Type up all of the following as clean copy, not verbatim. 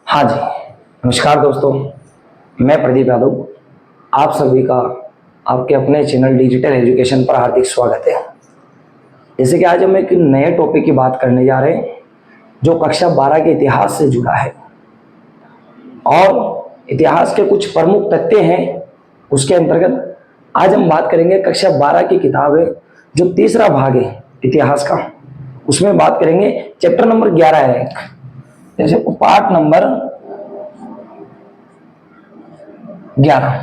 हाँ जी, नमस्कार दोस्तों। मैं प्रदीप यादव, आप सभी का आपके अपने चैनल डिजिटल एजुकेशन पर हार्दिक स्वागत है। जैसे कि आज हम एक नए टॉपिक की बात करने जा रहे हैं जो कक्षा 12 के इतिहास से जुड़ा है और इतिहास के कुछ प्रमुख तथ्य हैं। उसके अंतर्गत आज हम बात करेंगे कक्षा 12 की किताब है जो तीसरा भाग है इतिहास का, उसमें बात करेंगे चैप्टर नंबर 11 है जैसे पार्ट नंबर 11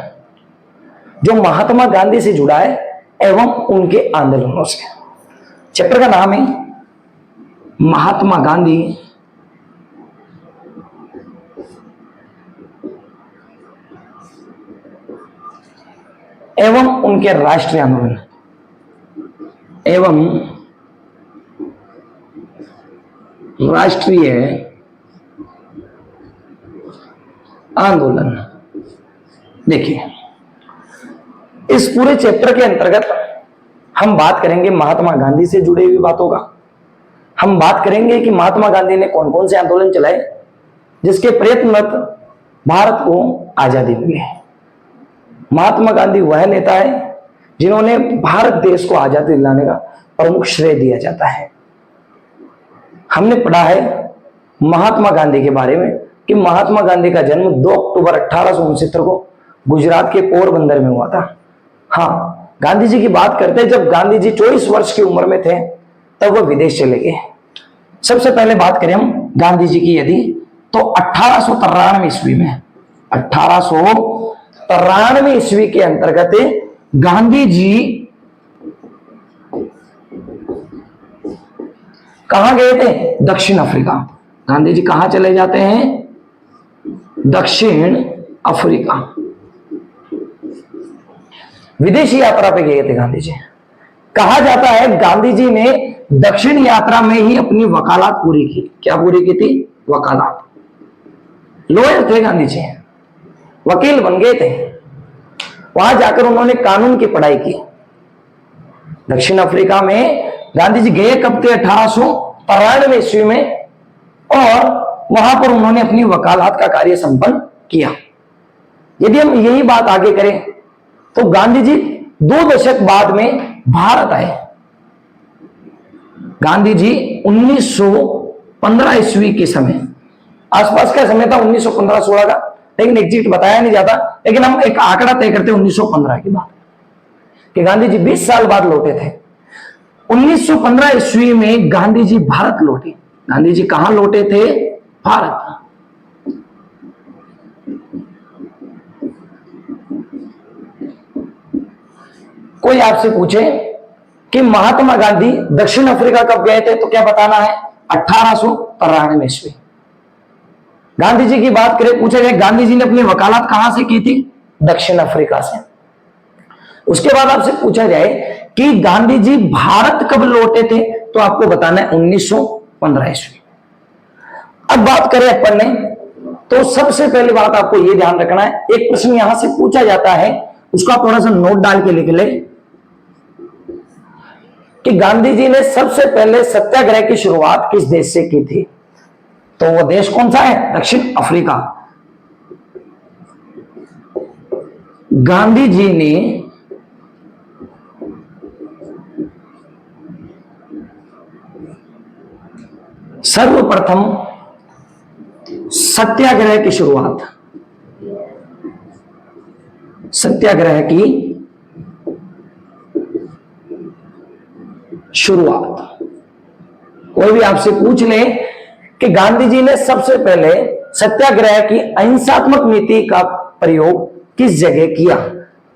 जो महात्मा गांधी से जुड़ा है एवं उनके आंदोलनों से। चैप्टर का नाम है महात्मा गांधी एवं उनके राष्ट्रीय आंदोलन एवं राष्ट्रीय आंदोलन। देखिए, इस पूरे चैप्टर के अंतर्गत हम बात करेंगे महात्मा गांधी से जुड़ी हुई बातों का। हम बात करेंगे कि महात्मा गांधी ने कौन कौन से आंदोलन चलाए जिसके प्रयत्न भारत को आजादी मिली है। महात्मा गांधी वह नेता है जिन्होंने भारत देश को आजादी दिलाने का प्रमुख श्रेय दिया जाता है। हमने पढ़ा है महात्मा गांधी के बारे में कि महात्मा गांधी का जन्म 2 अक्टूबर 1869 को गुजरात के पोरबंदर में हुआ था। हाँ, गांधी जी की बात करते हैं, जब गांधी जी 24 वर्ष की उम्र में थे तब वह विदेश चले गए। सबसे पहले बात करें हम गांधी जी की यदि तो 1893 ईस्वी में 1893 ईस्वी के अंतर्गत गांधी जी कहां गए थे? दक्षिण अफ्रीका। गांधी जी कहां चले जाते हैं? दक्षिण अफ्रीका। विदेशी यात्रा पे गए थे गांधी जी। कहा जाता है गांधी जी ने दक्षिण यात्रा में ही अपनी वकालत पूरी की। क्या पूरी की थी? वकालत। लॉयर थे गांधी जी, वकील बन गए थे। वहां जाकर उन्होंने कानून की पढ़ाई की। दक्षिण अफ्रीका में गांधी जी गए कब थे? 1893 ईस्वी में, और वहां पर उन्होंने अपनी वकालत का कार्य संपन्न किया। यदि हम यही बात आगे करें तो गांधी जी 2 दशक बाद में भारत आए। गांधी जी 1915 ईस्वी के समय आसपास का समय था, 1915-16 का, लेकिन एग्जैक्ट बताया नहीं जाता, लेकिन हम एक आंकड़ा तय करते हैं 1915 की बात कि गांधी जी 20 साल बाद लौटे थे। 1915 ईस्वी में गांधी जी भारत लौटे। गांधी जी कहां लौटे थे? भारत। कोई आपसे पूछे कि महात्मा गांधी दक्षिण अफ्रीका कब गए थे तो क्या बताना है? 1893 ईस्वी। गांधी जी की बात करें, पूछा जाए गांधी जी ने अपनी वकालत कहां से की थी? दक्षिण अफ्रीका से। उसके बाद आपसे पूछा जाए कि गांधी जी भारत कब लौटे थे तो आपको बताना है 1915 ईस्वी। अब बात करें अपन ने तो सबसे पहली बात आपको यह ध्यान रखना है, एक प्रश्न यहां से पूछा जाता है, उसका थोड़ा सा नोट डाल के लिख ले कि गांधी जी ने सबसे पहले सत्याग्रह की शुरुआत किस देश से की थी? तो वो देश कौन सा है? दक्षिण अफ्रीका। गांधी जी ने सर्वप्रथम सत्याग्रह की शुरुआत कोई भी आपसे पूछ ले कि गांधी जी ने सबसे पहले सत्याग्रह की अहिंसात्मक नीति का प्रयोग किस जगह किया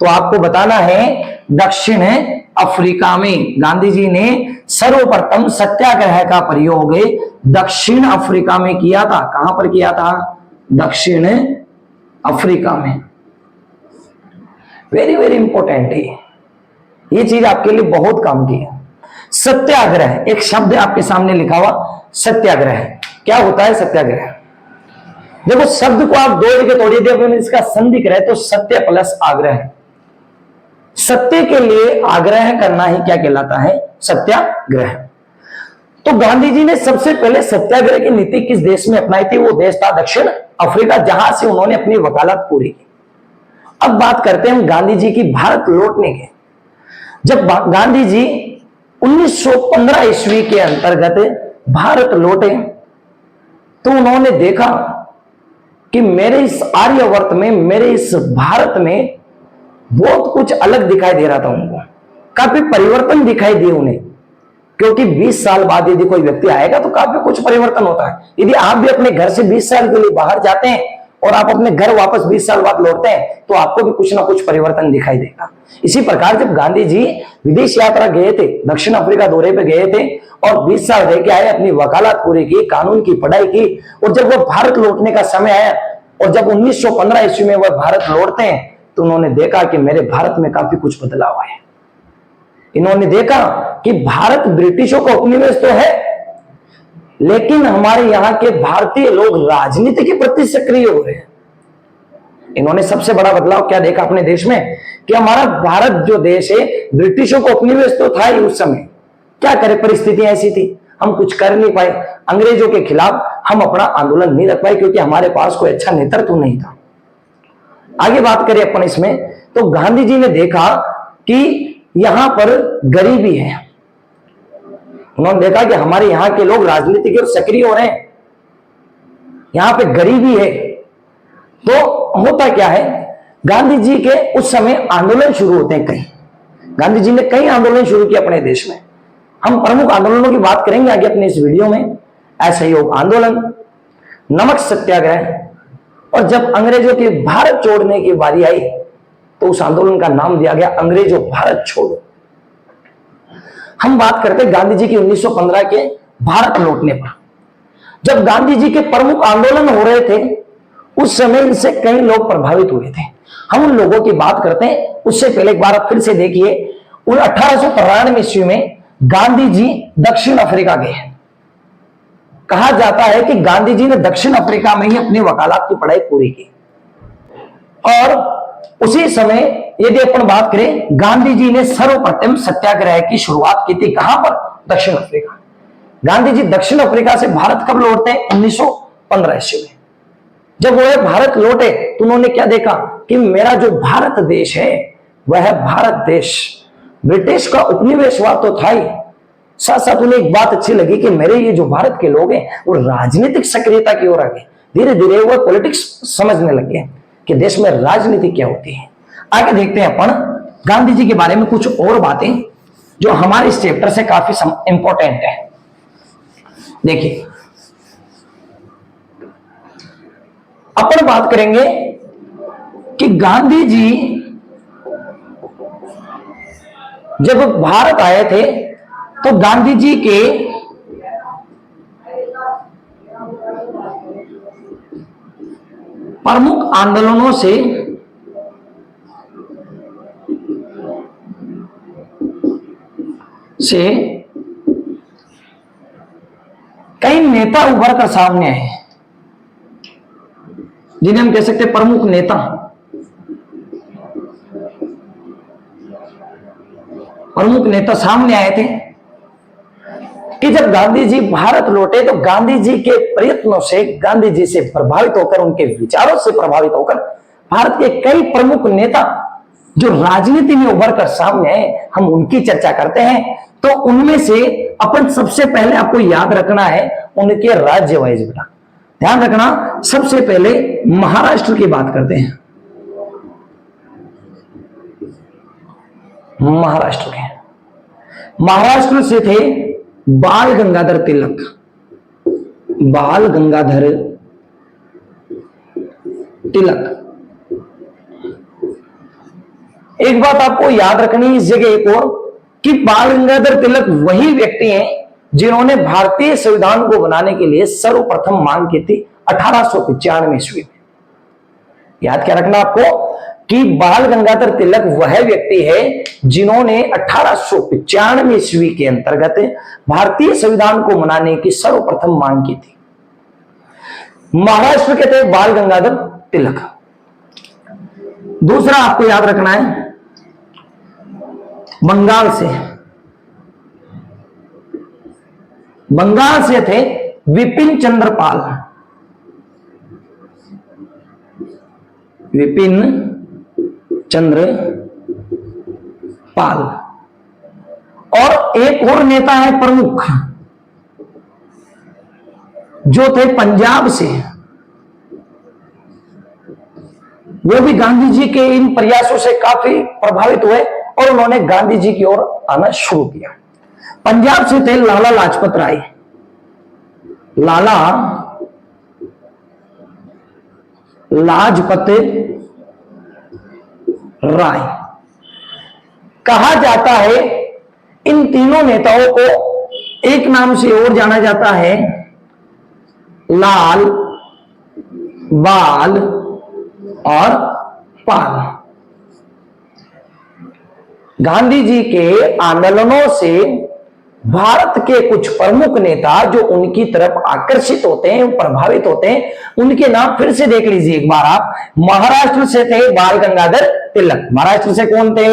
तो आपको बताना है दक्षिण अफ्रीका में। गांधी जी ने सर्वप्रथम सत्याग्रह का प्रयोग दक्षिण अफ्रीका में किया था। कहां पर किया था? दक्षिण अफ्रीका में। वेरी वेरी इंपॉर्टेंट है ये चीज, आपके लिए बहुत काम की है। सत्याग्रह एक शब्द आपके सामने लिखा हुआ, सत्याग्रह। क्या होता है सत्याग्रह? देखो, शब्द को आप 2 जगह तोड़िए, देखो इसका संधि करे तो सत्य प्लस आग्रह। सत्य के लिए आग्रह करना ही क्या कहलाता है? सत्याग्रह। तो गांधी जी ने सबसे पहले सत्याग्रह की नीति किस देश में अपनाई थी? वो देश था दक्षिण अफ्रीका, जहां से उन्होंने अपनी वकालत पूरी की। अब बात करते हैं हम गांधी जी की भारत लौटने के। जब गांधी जी 1915 ईस्वी के अंतर्गत भारत लौटे तो उन्होंने देखा कि मेरे इस आर्यवर्त में, मेरे इस भारत में बहुत कुछ अलग दिखाई दे रहा था। उनको काफी परिवर्तन दिखाई दिए उन्हें, क्योंकि 20 साल बाद यदि कोई व्यक्ति आएगा तो काफी कुछ परिवर्तन होता है। यदि आप भी अपने घर से 20 साल के लिए बाहर जाते हैं और आप अपने घर वापस 20 साल बाद लौटते हैं तो आपको भी कुछ ना कुछ परिवर्तन दिखाई देगा। इसी प्रकार जब गांधी जी विदेश यात्रा गए थे, दक्षिण अफ्रीका दौरे पे गए थे और 20 साल रह के आए, अपनी वकालत पूरी की, कानून की पढ़ाई की, और जब वो भारत लौटने का समय आया और जब 1915 ईस्वी में वह भारत लौटते हैं तो उन्होंने देखा कि मेरे भारत में काफी कुछ बदलाव आए। इन्होंने देखा कि भारत ब्रिटिशों का उपनिवेश तो है, लेकिन हमारे यहाँ के भारतीय लोग राजनीति के प्रति सक्रिय हो रहे हैं। इन्होंने सबसे बड़ा बदलाव क्या देखा अपने देश में कि हमारा भारत जो देश है, ब्रिटिशों का उपनिवेश तो था ही उस समय, क्या करे, परिस्थितियां ऐसी थी, हम कुछ कर नहीं पाए। अंग्रेजों के खिलाफ हम अपना आंदोलन नहीं रख पाए क्योंकि हमारे पास कोई अच्छा नेतृत्व नहीं था। आगे बात करें अपन इसमें, तो गांधी जी ने देखा कि यहां पर गरीबी है। उन्होंने देखा कि हमारे यहां के लोग राजनीति के सक्रिय हो रहे हैं, यहां पे गरीबी है। तो होता क्या है, गांधी जी के उस समय आंदोलन शुरू होते हैं कई। गांधी जी ने कई आंदोलन शुरू किए अपने देश में। हम प्रमुख आंदोलनों की बात करेंगे आगे अपने इस वीडियो में। असहयोग आंदोलन, नमक सत्याग्रह, और जब अंग्रेजों की भारत छोड़ने की बारी आई तो उस आंदोलन का नाम दिया गया अंग्रेजों भारत छोड़ो। हम बात करते गांधी जी की 1915 के भारत लौटने पर। जब गांधी जी के प्रमुख आंदोलन हो रहे थे उस समय इनसे कई लोग प्रभावित हुए थे। हम उन लोगों की बात करते हैं, उससे पहले एक बार फिर से देखिए, 1893 ईस्वी में गांधी जी दक्षिण अफ्रीका गए। कहा जाता है कि गांधी जी ने दक्षिण अफ्रीका में ही अपनी वकालत की पढ़ाई पूरी की। और उसी समय यदि अपन बात करें, गांधी जी ने सर्वप्रथम सत्याग्रह की शुरुआत की थी। कहां पर? दक्षिण अफ्रीका। गांधी जी दक्षिण अफ्रीका से भारत कब लौटते हैं? 1915 ईस्वी में। जब वो भारत लौटे तो उन्होंने क्या देखा कि मेरा जो भारत देश है वह भारत देश ब्रिटिश का उपनिवेश हुआ तो था ही, साथ साथ उन्हें एक बात अच्छी लगी कि मेरे ये जो भारत के लोग हैं वो राजनीतिक सक्रियता की ओर आ गए। धीरे धीरे वो पॉलिटिक्स समझने लगे कि देश में राजनीति क्या होती है। आगे देखते हैं अपन गांधी जी के बारे में कुछ और बातें जो हमारे इस चैप्टर से काफी इंपॉर्टेंट है। देखिए, अपन बात करेंगे कि गांधी जी जब भारत आए थे तो गांधी जी के प्रमुख आंदोलनों से कई नेता उभर कर सामने आए जिन्हें हम कह सकते हैं प्रमुख नेता। प्रमुख नेता सामने आए थे कि जब गांधी जी भारत लौटे तो गांधी जी के प्रयत्नों से, गांधी जी से प्रभावित होकर, उनके विचारों से प्रभावित होकर भारत के कई प्रमुख नेता जो राजनीति में उभर कर सामने आए, हम उनकी चर्चा करते हैं। तो उनमें से अपन सबसे पहले आपको याद रखना है उनके राज्य वाइज। बेटा ध्यान रखना, सबसे पहले महाराष्ट्र की बात करते हैं। महाराष्ट्र के, महाराष्ट्र से थे बाल गंगाधर तिलक। बाल गंगाधर तिलक। एक बात आपको याद रखनी है इस जगह एक और, कि बाल गंगाधर तिलक वही व्यक्ति हैं जिन्होंने भारतीय संविधान को बनाने के लिए सर्वप्रथम मांग की थी 1895 ईस्वी में। याद क्या रखना आपको कि बाल गंगाधर तिलक वह व्यक्ति है जिन्होंने 1895 ईस्वी के अंतर्गत भारतीय संविधान को बनाने की सर्वप्रथम मांग की थी। महाराष्ट्र के थे बाल गंगाधर तिलक। दूसरा आपको याद रखना है बंगाल से बंगाल से थे विपिन चंद्र पाल। विपिन चंद्र पाल। और एक और नेता है प्रमुख जो थे पंजाब से, वो भी गांधी जी के इन प्रयासों से काफी प्रभावित हुए और उन्होंने गांधी जी की ओर आना शुरू किया। पंजाब से थे लाला लाजपत राय। लाला लाजपत राय। कहा जाता है इन तीनों नेताओं को एक नाम से और जाना जाता है, लाल, बाल और पाल। गांधी जी के आंदोलनों से भारत के कुछ प्रमुख नेता जो उनकी तरफ आकर्षित होते हैं, प्रभावित होते हैं, उनके नाम फिर से देख लीजिए एक बार आप। महाराष्ट्र से थे बाल गंगाधर तिलक। महाराष्ट्र से कौन थे?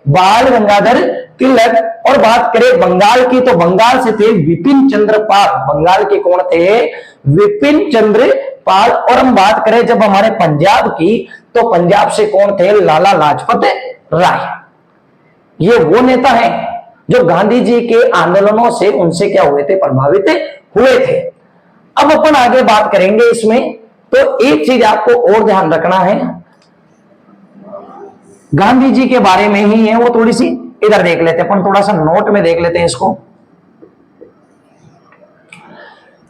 बाल गंगाधर तिलक। और बात करें बंगाल की, तो बंगाल से थे विपिन चंद्र पाल। बंगाल के कौन थे? विपिन चंद्र पाल। और हम बात करें जब हमारे पंजाब की, तो पंजाब से कौन थे? लाला लाजपत राय। ये वो नेता हैं जो गांधी जी के आंदोलनों से उनसे क्या हुए थे? प्रभावित हुए थे। अब अपन आगे बात करेंगे इसमें, तो एक चीज आपको और ध्यान रखना है, गांधी जी के बारे में ही है वो, थोड़ी सी इधर देख लेते हैं अपन, थोड़ा सा नोट में देख लेते हैं इसको,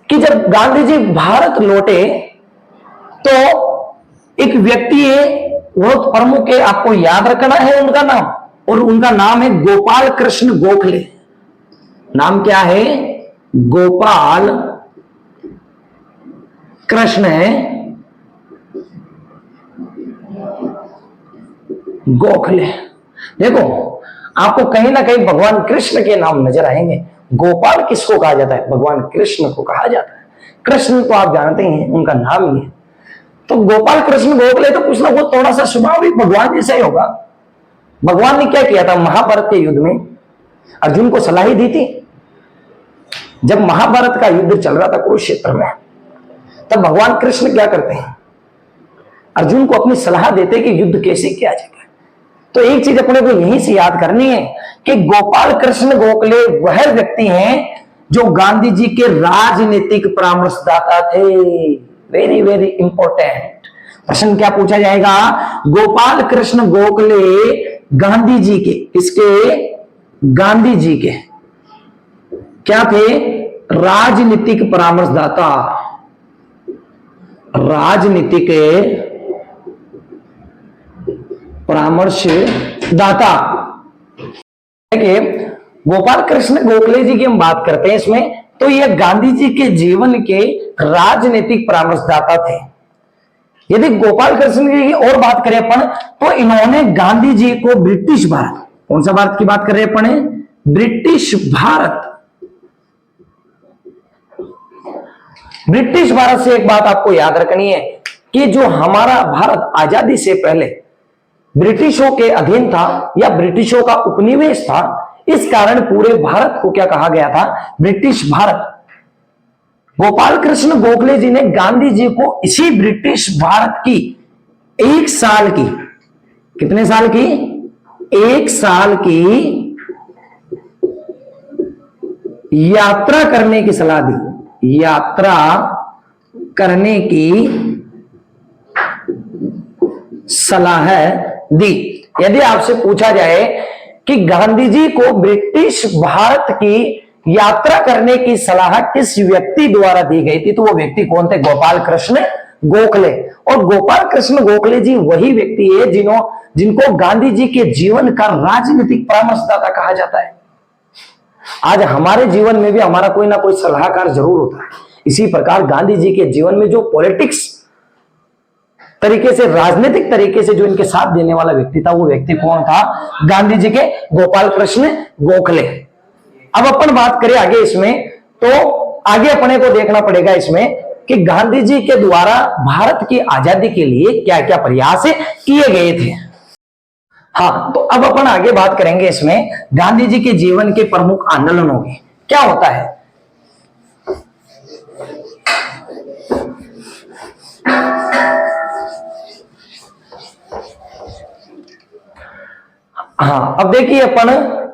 कि जब गांधी जी भारत लौटे तो एक व्यक्ति है बहुत प्रमुख है, आपको याद रखना है उनका नाम, और उनका नाम है गोपाल कृष्ण गोखले। नाम क्या है? गोपाल कृष्ण गोखले। देखो आपको कहीं ना कहीं भगवान कृष्ण के नाम नजर आएंगे। गोपाल किसको कहा जाता है? भगवान कृष्ण को कहा जाता है। कृष्ण तो आप जानते हैं उनका नाम ही है। तो गोपाल कृष्ण गोखले तो कुछ ना कुछ थोड़ा सा स्वभाव भी भगवान जैसा ही होगा। भगवान ने क्या किया था? महाभारत के युद्ध में अर्जुन को सलाह दी थी। जब महाभारत का युद्ध चल रहा था कुरुक्षेत्र में, तब भगवान कृष्ण क्या करते हैं? अर्जुन को अपनी सलाह देते कि युद्ध कैसे किया जाए। तो एक चीज अपने को यहीं से याद करनी है कि गोपाल कृष्ण गोखले वह व्यक्ति हैं जो गांधी जी के राजनीतिक परामर्शदाता थे। वेरी वेरी इंपॉर्टेंट प्रश्न क्या पूछा जाएगा? गोपाल कृष्ण गोखले गांधी जी के, किसके? गांधी जी के क्या थे? राजनीतिक परामर्शदाता। राजनीतिक परामर्शदाता। देखिए गोपाल कृष्ण गोखले जी की हम बात करते हैं इसमें, तो ये गांधी जी के जीवन के राजनीतिक परामर्शदाता थे। यदि गोपाल कृष्ण जी की और बात करें अपन, तो इन्होंने गांधी जी को ब्रिटिश भारत, कौन सा भारत की बात कर रहे हैं अपन? ब्रिटिश भारत। ब्रिटिश भारत से एक बात आपको याद रखनी है कि जो हमारा भारत आजादी से पहले ब्रिटिशों के अधीन था या ब्रिटिशों का उपनिवेश था, इस कारण पूरे भारत को क्या कहा गया था? ब्रिटिश भारत। गोपाल कृष्ण गोखले जी ने गांधी जी को इसी ब्रिटिश भारत की 1 साल की, कितने साल की? 1 साल की यात्रा करने की सलाह दी। यात्रा करने की सलाह दी। यदि आपसे पूछा जाए कि गांधी जी को ब्रिटिश भारत की यात्रा करने की सलाह किस व्यक्ति द्वारा दी गई थी, तो वो व्यक्ति कौन थे? गोपाल कृष्ण गोखले। और गोपाल कृष्ण गोखले जी वही व्यक्ति है जिनको गांधी जी के जीवन का राजनीतिक परामर्शदाता कहा जाता है। आज हमारे जीवन में भी हमारा कोई ना कोई सलाहकार जरूर होता है। इसी प्रकार गांधी जी के जीवन में जो पॉलिटिक्स तरीके से, राजनीतिक तरीके से जो इनके साथ देने वाला व्यक्ति था, वो व्यक्ति कौन था? गांधी जी के गोपाल कृष्ण गोखले। अब अपन बात करें आगे इसमें, तो आगे अपने को देखना पड़ेगा इसमें कि गांधी जी के द्वारा भारत की आजादी के लिए क्या क्या प्रयास किए गए थे। हाँ, तो अब अपन आगे बात करेंगे इसमें गांधी जी के जीवन के प्रमुख आंदोलनों की। क्या होता है हाँ, अब देखिए अपन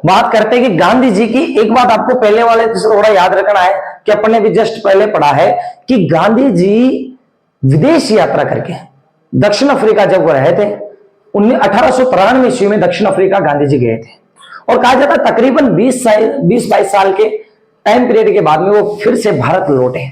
बात करते हैं कि गांधी जी की एक बात आपको पहले वाले से थोड़ा याद रखना है कि अपन ने भी जस्ट पहले पढ़ा है कि गांधी जी विदेश यात्रा करके दक्षिण अफ्रीका जब वो रहे थे 1893 ईस्वी में दक्षिण अफ्रीका गांधी जी गए थे और कहा जाता है तकरीबन 20-22 साल के टाइम पीरियड के बाद में वो फिर से भारत लौटे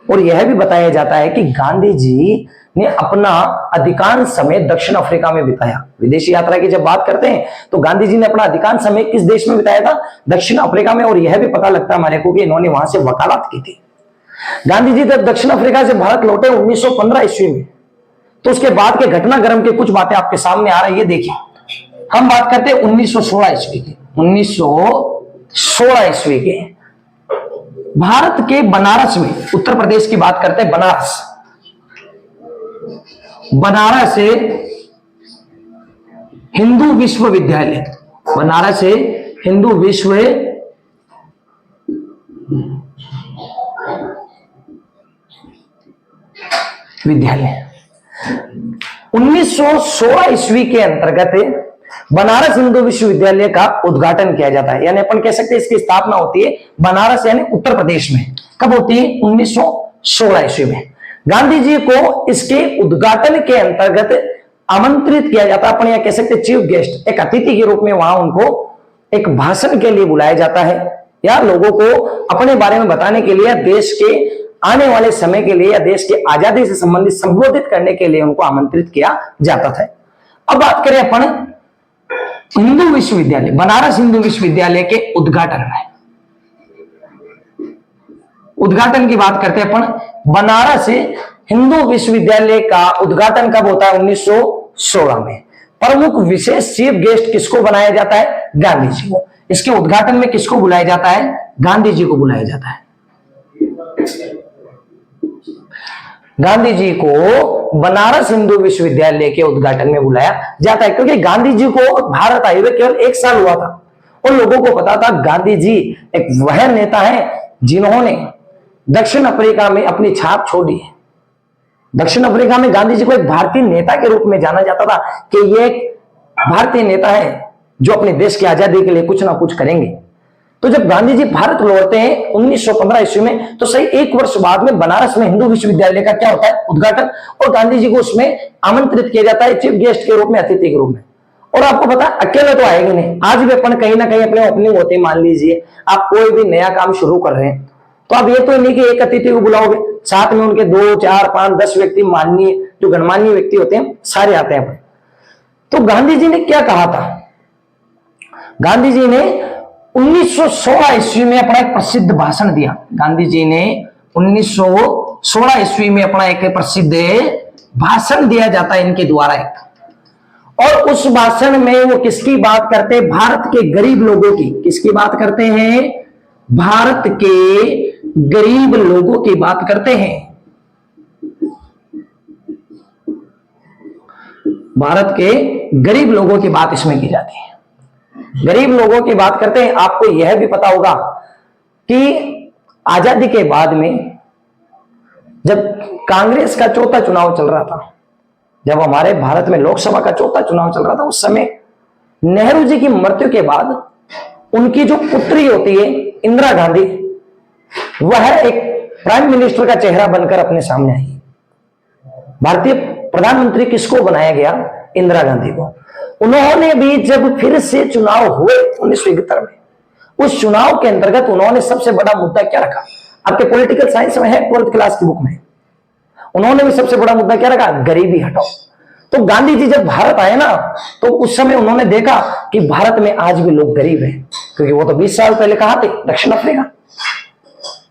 और यह भी बताया जाता है कि गांधी जी ने अपना अधिकांश समय दक्षिण अफ्रीका में बिताया। विदेशी यात्रा की जब बात करते हैं तो गांधी जी ने अपना अधिकांश समय किस देश में बिताया था? दक्षिण अफ्रीका में। और यह भी पता लगता है हमारे को कि इन्होंने वहां से वकालत की थी। गांधी जी जब दक्षिण अफ्रीका से भारत लौटे 1915 ईस्वी में, तो उसके बाद के घटनाक्रम की कुछ बातें आपके सामने आ रही है। देखिए, हम बात करते हैं 1916 ईस्वी की। 1916 ईस्वी के भारत के बनारस में, उत्तर प्रदेश की बात करते हैं, बनारस से हिंदू विश्वविद्यालय, बनारस से हिंदू विश्वविद्यालय 1916 ईस्वी के अंतर्गत बनारस हिंदू विश्वविद्यालय का उद्घाटन किया जाता है। यानी अपन कह सकते हैं इसकी स्थापना होती है बनारस यानी उत्तर प्रदेश में। कब होती है? 1916 ईस्वी में। गांधी जी को इसके उद्घाटन के अंतर्गत आमंत्रित किया जाता है। अपन यह कह सकते चीफ गेस्ट, एक अतिथि के रूप में वहां उनको एक भाषण के लिए बुलाया जाता है या लोगों को अपने बारे में बताने के लिए, देश के आने वाले समय के लिए या देश की आजादी से संबंधित संबोधित करने के लिए उनको आमंत्रित किया जाता था। अब बात करें अपन हिंदू विश्वविद्यालय, बनारस हिंदू विश्वविद्यालय के उद्घाटन में। उद्घाटन की बात करते हैं अपन। बनारस हिंदू विश्वविद्यालय का उद्घाटन कब होता है? 1916 में। प्रमुख विशेष चीफ गेस्ट किसको बनाया जाता है? गांधी जी को। इसके उद्घाटन में किसको बुलाया जाता है? गांधी जी को बुलाया जाता है। गांधी जी को बनारस हिंदू विश्वविद्यालय के उद्घाटन में बुलाया जाता है क्योंकि गांधी जी को भारत आए हुए केवल 1 साल हुआ था और लोगों को पता था गांधी जी एक वह नेता है जिन्होंने दक्षिण अफ्रीका में अपनी छाप छोड़ी है। दक्षिण अफ्रीका में गांधी जी को एक भारतीय नेता के रूप में जाना जाता था कि ये एक भारतीय नेता है जो अपने देश की आजादी के लिए कुछ ना कुछ करेंगे। तो जब गांधी जी भारत लौटते हैं 1915 ईस्वी में, तो सही 1 वर्ष बाद में बनारस में हिंदू विश्वविद्यालय का क्या होता है? उद्घाटन। और गांधी जी को उसमें आमंत्रित किया जाता है चीफ गेस्ट के रूप में, अतिथि के रूप में। और आपको पता अकेले तो आएंगे नहीं, आज भी अपन कहीं ना कहीं अपने ओपनिंग होते, मान लीजिए आप कोई भी नया काम शुरू कर रहे हैं तो आप ये तो नहीं कि एक अतिथि को बुलाओगे, साथ में उनके 2, 4, 5, 10 व्यक्ति, माननीय जो गणमान्य व्यक्ति होते हैं, सारे आते हैं। तो गांधी जी ने क्या कहा था? गांधी जी ने 1916 ईस्वी में अपना एक प्रसिद्ध भाषण दिया। गांधी जी ने 1916 ईस्वी में अपना एक प्रसिद्ध भाषण दिया जाता है इनके द्वारा एक, और उस भाषण में वो किसकी बात करते हैं? भारत के गरीब लोगों की। किसकी बात करते हैं? भारत के गरीब लोगों की बात करते हैं। भारत के गरीब लोगों की बात इसमें की जाती है। गरीब लोगों की बात करते हैं। आपको यह भी पता होगा कि आजादी के बाद में जब कांग्रेस का चौथा चुनाव चल रहा था, जब हमारे भारत में लोकसभा का चौथा चुनाव चल रहा था, उस समय नेहरू जी की मृत्यु के बाद उनकी जो पुत्री होती है इंदिरा गांधी, वह एक प्राइम मिनिस्टर का चेहरा बनकर अपने सामने आई। भारतीय प्रधानमंत्री किसको बनाया गया? इंदिरा गांधी को। उन्होंने भी जब फिर से चुनाव हुए 1971 में, उस चुनाव के अंतर्गत उन्होंने सबसे बड़ा मुद्दा क्या रखा? आपके पॉलिटिकल साइंस में है, 12th क्लास की बुक में। उन्होंने भी सबसे बड़ा मुद्दा क्या रखा? गरीबी हटाओ। तो गांधी जी जब भारत आए ना, तो उस समय उन्होंने देखा कि भारत में आज भी लोग गरीब हैं, क्योंकि वो तो 20 साल पहले कहा थे दक्षिण अफ्रीका।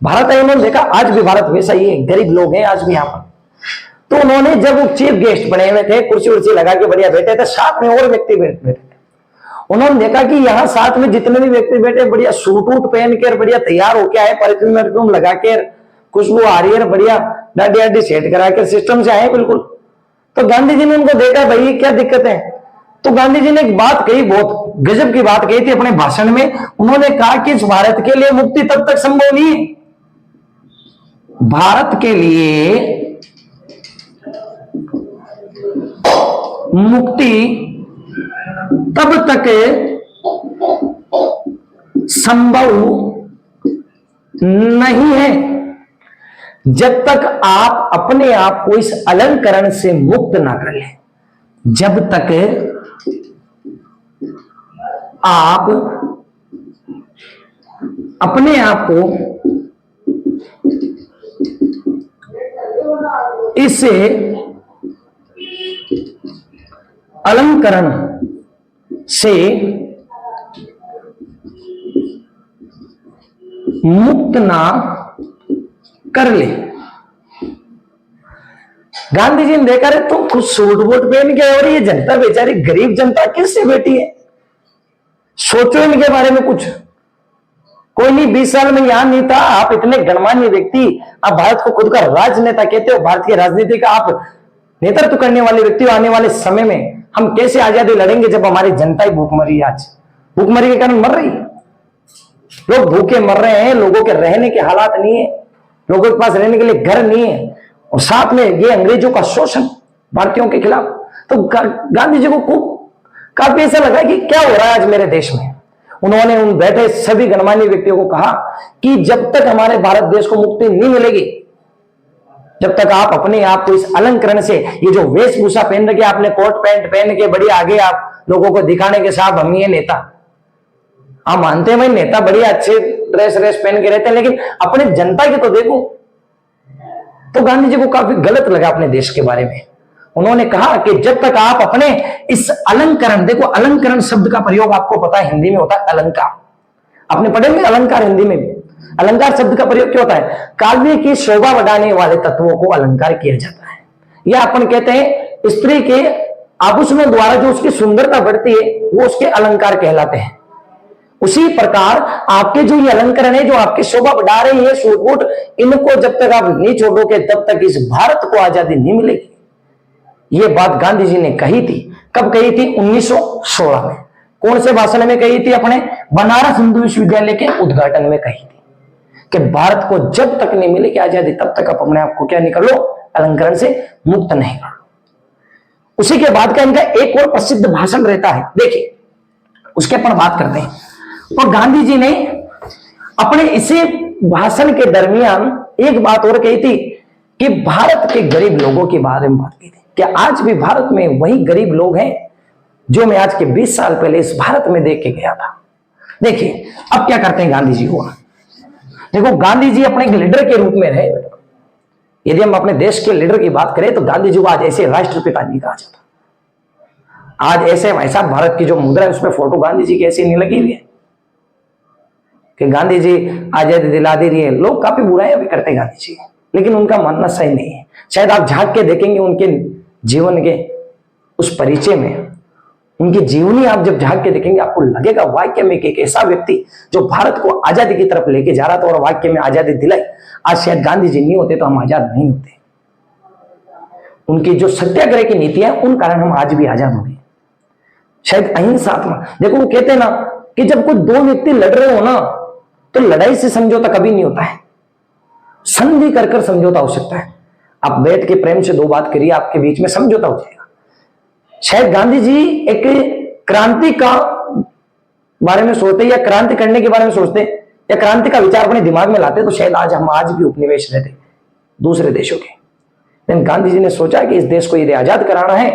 भारत आए, उन्होंने देखा आज भी भारत वैसा ही है, गरीब लोग हैं आज भी यहाँ पर। तो उन्होंने जब वो चीफ गेस्ट बने हुए थे, कुर्सी उर्सी लगा के बढ़िया बैठे थे, साथ में और व्यक्ति बैठे थे। उन्होंने देखा कि यहाँ साथ में जितने भी व्यक्ति बैठे बढ़िया सूट वूट पहन कर बढ़िया तैयार होके आए, परफ्यूम वर्फ्यूम लगा कर, खुशबू आ रही है, बढ़िया दाढ़ी आडी सेट करा कर सिस्टम से आए बिल्कुल। तो गांधी जी ने उनको देखा, भाई क्या दिक्कत है? तो गांधी जी ने एक बात कही, बहुत गजब की बात कही थी अपने भाषण में। उन्होंने कहा कि इस भारत के लिए मुक्ति तब तक संभव नहीं है, भारत के लिए मुक्ति तब तक संभव नहीं है जब तक आप अपने आप को इस अलंकरण से मुक्त ना कर लें। जब तक आप अपने आप को इस अलंकरण से मुक्त ना कर ले। गांधी जी ने देखा रे तुम खुद सूट वोट पहन के और ये जनता बेचारी गरीब जनता किससे बैठी है, सोचो इनके बारे में कुछ। कोई नहीं 20 साल में यहां नहीं था, आप इतने गणमान्य व्यक्ति, आप भारत को खुद का राजनेता कहते हो, भारत की राजनीति का आप नेतृत्व करने वाले व्यक्ति हो। आने वाले समय में हम कैसे आजादी लड़ेंगे जब हमारी जनता ही भूखमरी, आज भूखमरी के कारण मर रही है, लोग भूखे मर रहे हैं, लोगों के रहने के हालात नहीं है, लोगों के पास रहने के लिए घर नहीं है, और साथ में ये अंग्रेजों का शोषण भारतीयों के खिलाफ। तो गांधी जी को काफी ऐसा लगा कि क्या हो रहा है आज मेरे देश में। उन्होंने उन बैठे सभी गणमान्य व्यक्तियों को कहा कि जब तक हमारे भारत देश को मुक्ति नहीं मिलेगी, जब तक आप अपने आप को इस अलंकरण से, ये जो वेशभूषा पहन रखे आपने, कोट पैंट पहन के बढ़िया आगे आप लोगों को दिखाने के साथ हम ये नेता, आप मानते हैं भाई नेता बढ़िया अच्छे ड्रेस पहन के रहते हैं, लेकिन अपने जनता के तो देखो। तो गांधी जी को काफी गलत लगा अपने देश के बारे में। उन्होंने कहा कि जब तक आप अपने इस अलंकरण, देखो अलंकरण शब्द का प्रयोग आपको पता है हिंदी में होता है अलंकार, आपने पढ़े में अलंकार हिंदी में भी। अलंकार शब्द का प्रयोग क्या होता है, काव्य की शोभा बढ़ाने वाले तत्वों को अलंकार किया जाता है। या अपन कहते हैं स्त्री के आभूषणों द्वारा जो उसकी सुंदरता बढ़ती है वो उसके अलंकार कहलाते हैं। उसी प्रकार आपके जो ये अलंकरण है, जो आपकी शोभा बढ़ा रही है, सूट वूट, इनको जब तक आप नहीं छोड़ोगे तब तक इस भारत को आजादी नहीं मिलेगी। ये बात गांधी जी ने कही थी। कब कही थी? 1916 में। कौन से भाषण में कही थी? अपने बनारस हिंदू विश्वविद्यालय के उद्घाटन में कही थी कि भारत को जब तक नहीं मिलेगी आजादी तब तक आप अपने आप को क्या नहीं कर लो, अलंकरण से मुक्त नहीं कर लो। उसी के बाद का इनका एक और प्रसिद्ध भाषण रहता है, देखिए उसके अपन बात करते हैं। और गांधी जी ने अपने इसी भाषण के दरमियान एक बात और कही थी कि भारत के गरीब लोगों के बारे में बात की थी कि आज भी भारत में वही गरीब लोग हैं जो मैं आज के 20 साल पहले इस भारत में देख के गया था। देखिए अब क्या करते हैं गांधी जी को। देखो गांधी जी अपने एक लीडर के रूप में रहे। यदि हम अपने देश के लीडर की बात करें तो गांधी जी को आज ऐसे राष्ट्रपिता नहीं कहा जाता। आज ऐसे भाई साहब भारत की जो मुद्रा है उसमें फोटो गांधी जी की ऐसी नहीं लगी हुई है कि गांधी जी आजादी दिला दे रही है। लोग काफी बुराई भी करते हैं गांधी जी, लेकिन उनका मानना सही नहीं है। शायद आप झांक के देखेंगे उनके जीवन के उस परिचय में, उनकी जीवनी आप जब झांक के देखेंगे आपको लगेगा वाक्य में एक ऐसा व्यक्ति जो भारत को आजादी की तरफ लेके जा रहा था और वाक्य में आजादी दिलाई। आज शायद गांधी जी नहीं होते तो हम आजाद नहीं होते। उनकी जो सत्याग्रह की नीतियां उन कारण हम आज भी आजाद हुए। शायद अहिंसात्मक, देखो वो कहते हैं ना कि जब कोई दो व्यक्ति लड़ रहे हो ना तो लड़ाई से समझौता कभी नहीं होता है, संधि कर कर समझौता हो सकता है। आप बैठ के प्रेम से दो बात करिए, आपके बीच में समझौता हो जाएगा। शायद गांधी जी एक क्रांति का बारे में सोचते या क्रांति करने के बारे में सोचते या क्रांति का विचार अपने दिमाग में लाते तो शायद आज हम आज भी उपनिवेश रहते दूसरे देशों के। लेकिन गांधी जी ने सोचा कि इस देश को यदि आजाद कराना है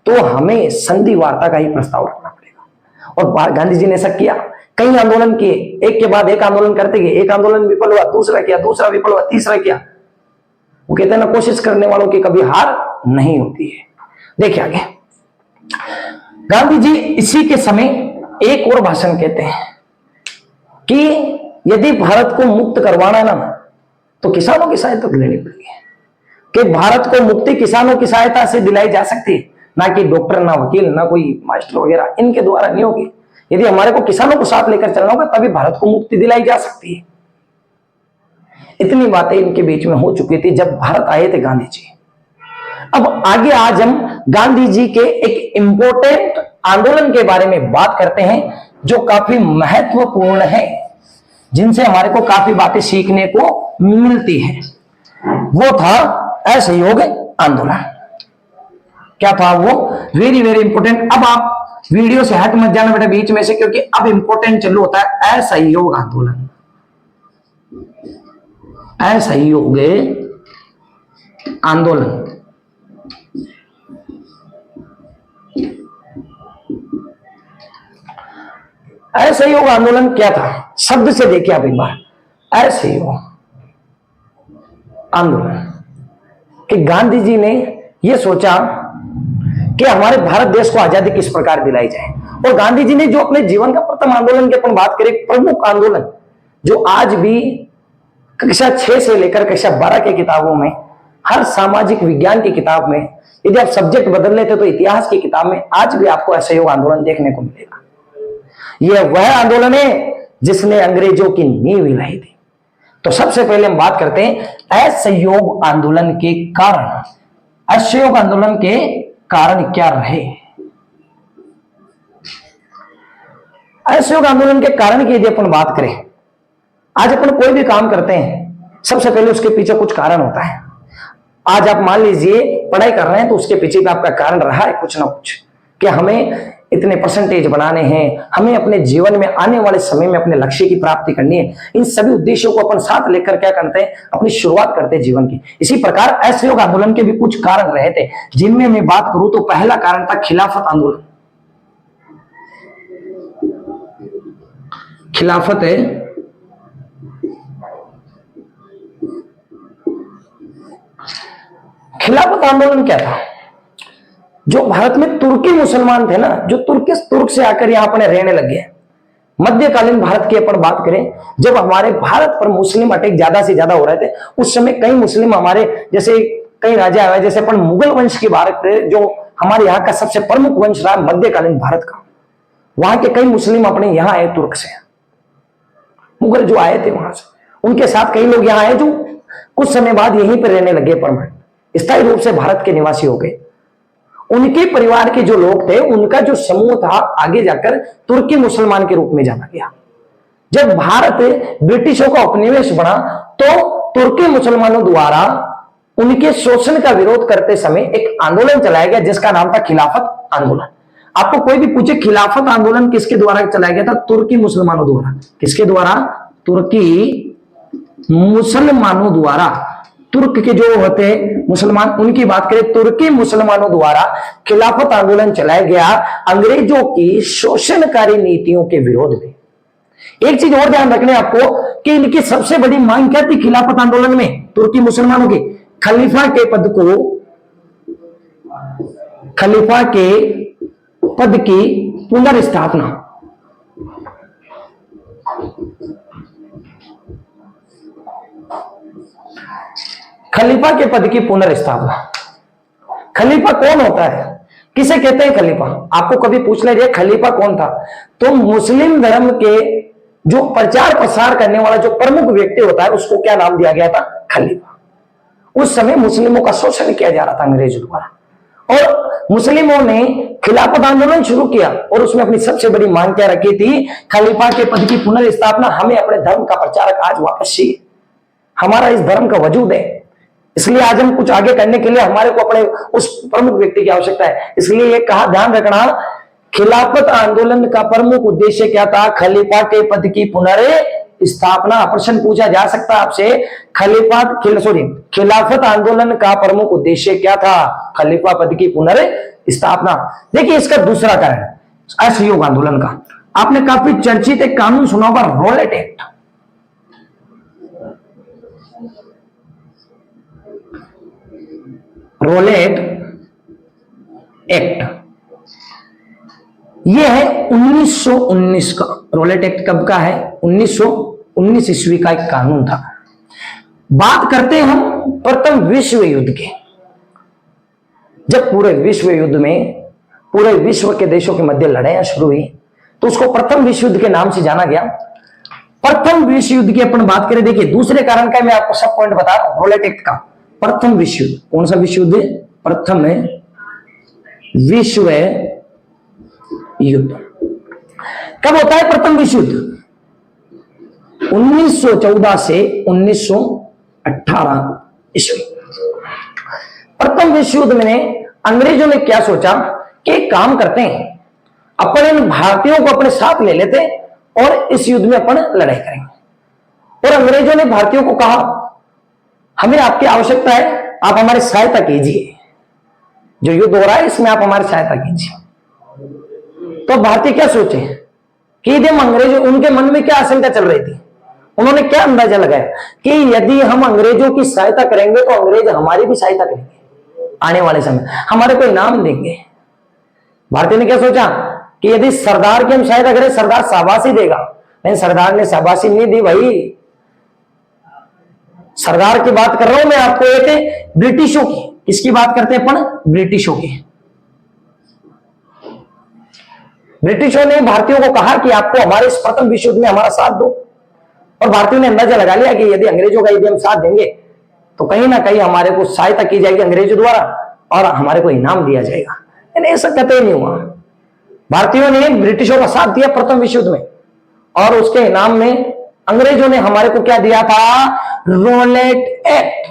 तो हमें संधि वार्ता का ही प्रस्ताव रखना पड़ेगा। और गांधी जी ने ऐसा किया, कई आंदोलन किए, एक के बाद एक आंदोलन करते गए। एक आंदोलन विफल हुआ, दूसरा किया, दूसरा विफल हुआ, तीसरा किया। वो कहते हैं ना कोशिश करने वालों की कभी हार नहीं होती है। देखिए आगे गांधी जी इसी के समय एक और भाषण कहते हैं कि यदि भारत को मुक्त करवाना ना तो किसानों की सहायता लेनी पड़ेगी, कि भारत को मुक्ति किसानों की सहायता से दिलाई जा सकती है, ना कि डॉक्टर, ना वकील, ना कोई मास्टर वगैरह, इनके द्वारा नहीं होगी। यदि हमारे को किसानों को साथ लेकर चलना होगा तभी भारत को मुक्ति दिलाई जा सकती है। इतनी बातें इनके बीच में हो चुकी थी जब भारत आए थे गांधी जी। अब आगे आज हम गांधी जी के एक इंपॉर्टेंट आंदोलन के बारे में बात करते हैं जो काफी महत्वपूर्ण है, जिनसे हमारे को काफी बातें सीखने को मिलती है। वो था असहयोग आंदोलन। क्या था वो, वेरी वेरी इंपॉर्टेंट। अब आप वीडियो से हट मत जाना बेटा बीच में से, क्योंकि अब इंपॉर्टेंट चालू होता है असहयोग आंदोलन। असहयोग आंदोलन, असहयोग आंदोलन क्या था, शब्द से देखिए आप एक बार। असहयोग आंदोलन कि गांधी जी ने यह सोचा कि हमारे भारत देश को आजादी किस प्रकार दिलाई जाए, और गांधी जी ने जो अपने जीवन का प्रथम आंदोलन की अपन बात करें, प्रमुख आंदोलन जो आज भी कक्षा 6 से लेकर कक्षा 12 की किताबों में, हर सामाजिक विज्ञान की किताब में, यदि आप सब्जेक्ट बदल लेते तो इतिहास की किताब में आज भी आपको असहयोग आंदोलन देखने को मिलेगा। यह वह आंदोलन है जिसने अंग्रेजों की नींव हिलाई थी। तो सबसे पहले हम बात करते हैं असहयोग आंदोलन के कारण। असहयोग आंदोलन के कारण क्या रहे? असहयोग आंदोलन के कारण की यदि अपन बात करें, आज अपन कोई भी काम करते हैं सबसे पहले उसके पीछे कुछ कारण होता है। आज आप मान लीजिए पढ़ाई कर रहे हैं तो उसके पीछे भी आपका कारण रहा है कुछ ना कुछ, कि हमें इतने परसेंटेज बनाने हैं, हमें अपने जीवन में आने वाले समय में अपने लक्ष्य की प्राप्ति करनी है। इन सभी उद्देश्यों को अपन साथ लेकर क्या करते हैं, अपनी शुरुआत करते हैं जीवन की। इसी प्रकार असहयोग आंदोलन के भी कुछ कारण रहे थे, जिनमें मैं बात करूं तो पहला कारण था खिलाफत आंदोलन। खिलाफत खिलाफत आंदोलन क्या था? जो भारत में तुर्की मुसलमान थे ना, जो तुर्क से आकर यहां अपने रहने लग गए, मध्यकालीन भारत की अपन बात करें, जब हमारे भारत पर मुस्लिम अटैक ज्यादा से ज्यादा हो रहे थे, उस समय कई मुस्लिम हमारे जैसे कई राजा आए, जैसे अपन मुगल वंश की बात करें, जो हमारे यहाँ का सबसे प्रमुख वंश रहा मध्यकालीन भारत का, वहां के कई मुस्लिम अपने यहां आए तुर्क से, मुगल जो आए थे वहां से, उनके साथ कई लोग यहाँ आए जो कुछ समय बाद यहीं पर रहने लगे, परमानेंट स्थायी रूप से भारत के निवासी हो गए। उनके परिवार के जो लोग थे, उनका जो समूह था आगे जाकर तुर्की मुसलमान के रूप में जाना गया। जब भारत ब्रिटिशों का उपनिवेश बना तो तुर्की मुसलमानों द्वारा उनके शोषण का विरोध करते समय एक आंदोलन चलाया गया जिसका नाम था खिलाफत आंदोलन। आपको कोई भी पूछे खिलाफत आंदोलन किसके द्वारा चलाया गया था? तुर्की मुसलमानों द्वारा। किसके द्वारा? तुर्की मुसलमानों द्वारा। तुर्क के जो होते मुसलमान, उनकी बात करें, तुर्की मुसलमानों द्वारा खिलाफत आंदोलन चलाया गया अंग्रेजों की शोषणकारी नीतियों के विरोध में। एक चीज और ध्यान रखने आपको कि इनकी सबसे बड़ी मांग क्या थी खिलाफत आंदोलन में तुर्की मुसलमानों की? खलीफा के पद को, खलीफा के पद की पुनर्स्थापना। खलीफा के पद की पुनर्स्थापना। खलीफा कौन होता है, किसे कहते हैं खलीफा? आपको कभी पूछ ले खलीफा कौन था, तो मुस्लिम धर्म के जो प्रचार प्रसार करने वाला जो प्रमुख व्यक्ति होता है उसको क्या नाम दिया गया था? खलीफा। उस समय मुस्लिमों का शोषण किया जा रहा था अंग्रेजों द्वारा, और मुस्लिमों ने खिलाफत आंदोलन शुरू किया और उसमें अपनी सबसे बड़ी मांग क्या रखी थी? खलीफा के पद की पुनर्स्थापना। हमें अपने धर्म का प्रचारक आज वापस चाहिए, हमारा इस धर्म का वजूद है, इसलिए आज हम कुछ आगे करने के लिए हमारे को अपने उस प्रमुख व्यक्ति की आवश्यकता है। इसलिए ये कहा, ध्यान रखना, खिलाफत आंदोलन का प्रमुख उद्देश्य क्या था? खलीफा के पद की पुनर्स्थापना। प्रश्न पूछा जा सकता है आपसे, खिलाफत आंदोलन का प्रमुख उद्देश्य क्या था? खलीफा पद की पुनर्स्थापना। देखिए इसका दूसरा कारण असहयोग आंदोलन का, आपने काफी चर्चित एक कानून सुना होगा, रोलेट एक्ट। रोलेट एक्ट यह है 1919 का। रोलेट एक्ट कब का है? 1919 ईस्वी का एक कानून था। बात करते हैं हम प्रथम विश्व युद्ध के। जब पूरे विश्व युद्ध में पूरे विश्व के देशों के मध्य लड़ाइयां शुरू हुई तो उसको प्रथम विश्व युद्ध के नाम से जाना गया। प्रथम विश्व युद्ध की अपन बात करें, देखिए दूसरे कारण का मैं आपको सब पॉइंट बता रहा हूं। रोलेट एक्ट का प्रथम विश्व युद्ध, कौन सा विश्व युद्ध? प्रथम विश्व युद्ध। कब होता है प्रथम विश्व युद्ध? 1914 से 1918 ईस्वी। प्रथम विश्व युद्ध में अंग्रेजों ने क्या सोचा कि एक काम करते हैं, अपन इन भारतीयों को अपने साथ ले लेते और इस युद्ध में अपन लड़ाई करेंगे। और अंग्रेजों ने भारतीयों को कहा, हमें आपकी आवश्यकता है, आप हमारी सहायता कीजिए, जो युद्ध हो रहा है इसमें आप हमारी सहायता कीजिए। तो भारतीय क्या सोचे कि यदि हम अंग्रेजों, उनके मन में क्या आशंका चल रही थी, उन्होंने क्या अंदाजा लगाया कि यदि हम अंग्रेजों की सहायता करेंगे तो अंग्रेज हमारी भी सहायता करेंगे, आने वाले समय हमारे को इनाम देंगे। भारतीय ने क्या सोचा कि यदि सरदार की हम सहायता करें, सरदार शाबाशी देगा। नहीं, सरदार ने शाबाशी नहीं दी भाई। सरदार की बात कर रहा हूं मैं आपको, एक ब्रिटिशों की। किसकी बात करते हैं अपन? ब्रिटिशों की। ब्रिटिशों ने भारतीयों को कहा कि आपको हमारे इस प्रथम विश्व युद्ध में हमारा साथ दो। और भारतीयों ने अंदाजा लगा लिया कि यदि अंग्रेजों का यदि हम साथ देंगे तो कहीं ना कहीं हमारे को सहायता की जाएगी अंग्रेजों द्वारा और हमारे को इनाम दिया जाएगा। लेकिन ऐसा कतई नहीं हुआ। भारतीयों ने ब्रिटिशों का साथ दिया प्रथम विश्व युद्ध में, और उसके इनाम में अंग्रेजों ने हमारे को क्या दिया था? Rowlatt Act.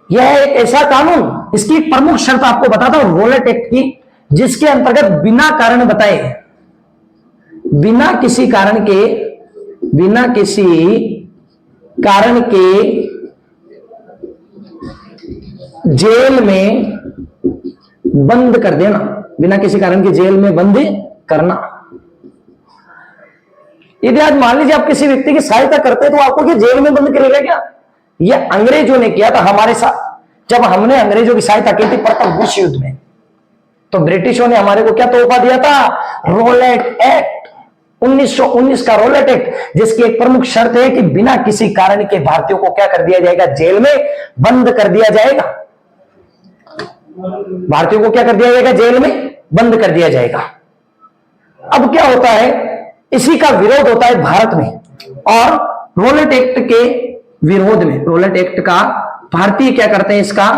यह एक ऐसा कानून, इसकी एक प्रमुख शर्त आपको बताता हूं रोलेट एक्ट की, जिसके अंतर्गत बिना कारण बताए, बिना किसी कारण के जेल में बंद कर देना, बिना किसी कारण के जेल में बंद करना। यदि आज मान लीजिए आप किसी व्यक्ति की सहायता करते हैं तो आपको क्या जेल में बंद करेगा क्या? यह अंग्रेजों ने किया था हमारे साथ। जब हमने अंग्रेजों की सहायता की थी प्रथम विश्व युद्ध में, तो ब्रिटिशों ने हमारे को क्या तोहफा दिया था? रोलेट एक्ट, 1919 का रोलेट एक्ट, जिसकी एक प्रमुख शर्त है कि बिना किसी कारण के भारतीयों को क्या कर दिया जाएगा? जेल में बंद कर दिया जाएगा। भारतीयों को क्या कर दिया जाएगा? जेल में बंद कर दिया जाएगा। अब क्या होता है, इसी का विरोध होता है भारत में, और रोलेट एक्ट के विरोध में, रोलेट एक्ट का भारतीय क्या करते हैं? इसका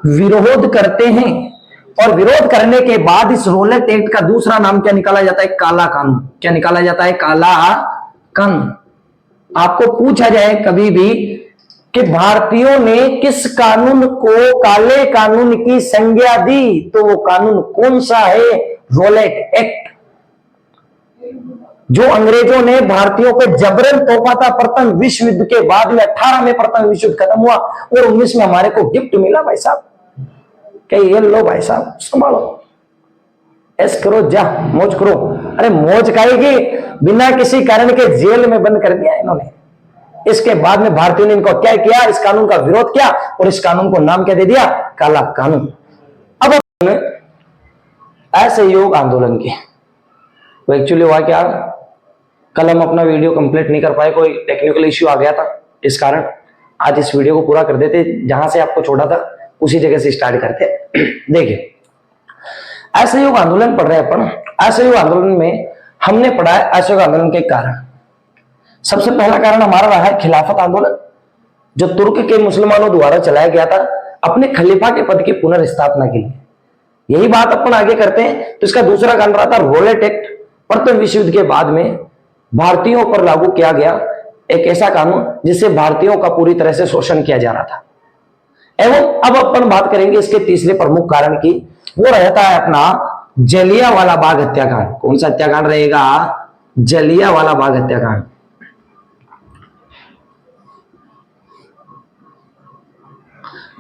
विरोध करते हैं। और विरोध करने के बाद इस रोलेट एक्ट का दूसरा नाम क्या निकाला जाता है? काला कानून। क्या निकाला जाता है? काला कानून। आपको पूछा जाए कभी भी कि भारतीयों ने किस कानून को काले कानून की संज्ञा दी, तो वो कानून कौन सा है? रोलेट एक्ट, जो अंग्रेजों ने भारतीयों को जबरन तोहफा था प्रथम विश्व युद्ध के बाद में। 18 में प्रथम विश्व युद्ध खत्म हुआ और 19 में हमारे को गिफ्ट मिला भाई साहब, ये लो भाई साहब संभालो, ऐस करो, जा मौज करो। अरे मौज खाएगी, बिना किसी कारण के जेल में बंद कर दिया इन्होंने। इसके बाद में भारतीयों ने इनको क्या किया? इस कानून का विरोध किया और इस कानून को नाम क्या दे दिया? काला कानून। अब असहयोग आंदोलन के वो एक्चुअली हुआ क्या, कल हम अपना वीडियो कंप्लीट नहीं कर पाए, कोई टेक्निकल इश्यू आ गया था, इस कारण आज इस वीडियो को पूरा कर देते, जहां से आपको छोड़ा था उसी जगह से स्टार्ट करते। देखिए, असहयोग आंदोलन पढ़ रहे हैं अपन। असहयोग आंदोलन में हमने पढ़ा है असहयोग आंदोलन के कारण। सबसे पहला कारण हमारा रहा है खिलाफत आंदोलन, जो तुर्क के मुसलमानों द्वारा चलाया गया था अपने खलीफा के पद की पुनर्स्थापना के लिए। यही बात अपन आगे करते हैं। तो इसका दूसरा कारण रहा था रोलेट एक्ट, प्रथम विश्व युद्ध के बाद में भारतीयों पर लागू किया गया एक ऐसा कानून जिससे भारतीयों का पूरी तरह से शोषण किया जा रहा था। एवं अब अपन बात करेंगे इसके तीसरे प्रमुख कारण की, वो रहता है अपना जलियांवाला बाग हत्याकांड। कौन सा हत्याकांड रहेगा? जलियांवाला बाग हत्याकांड।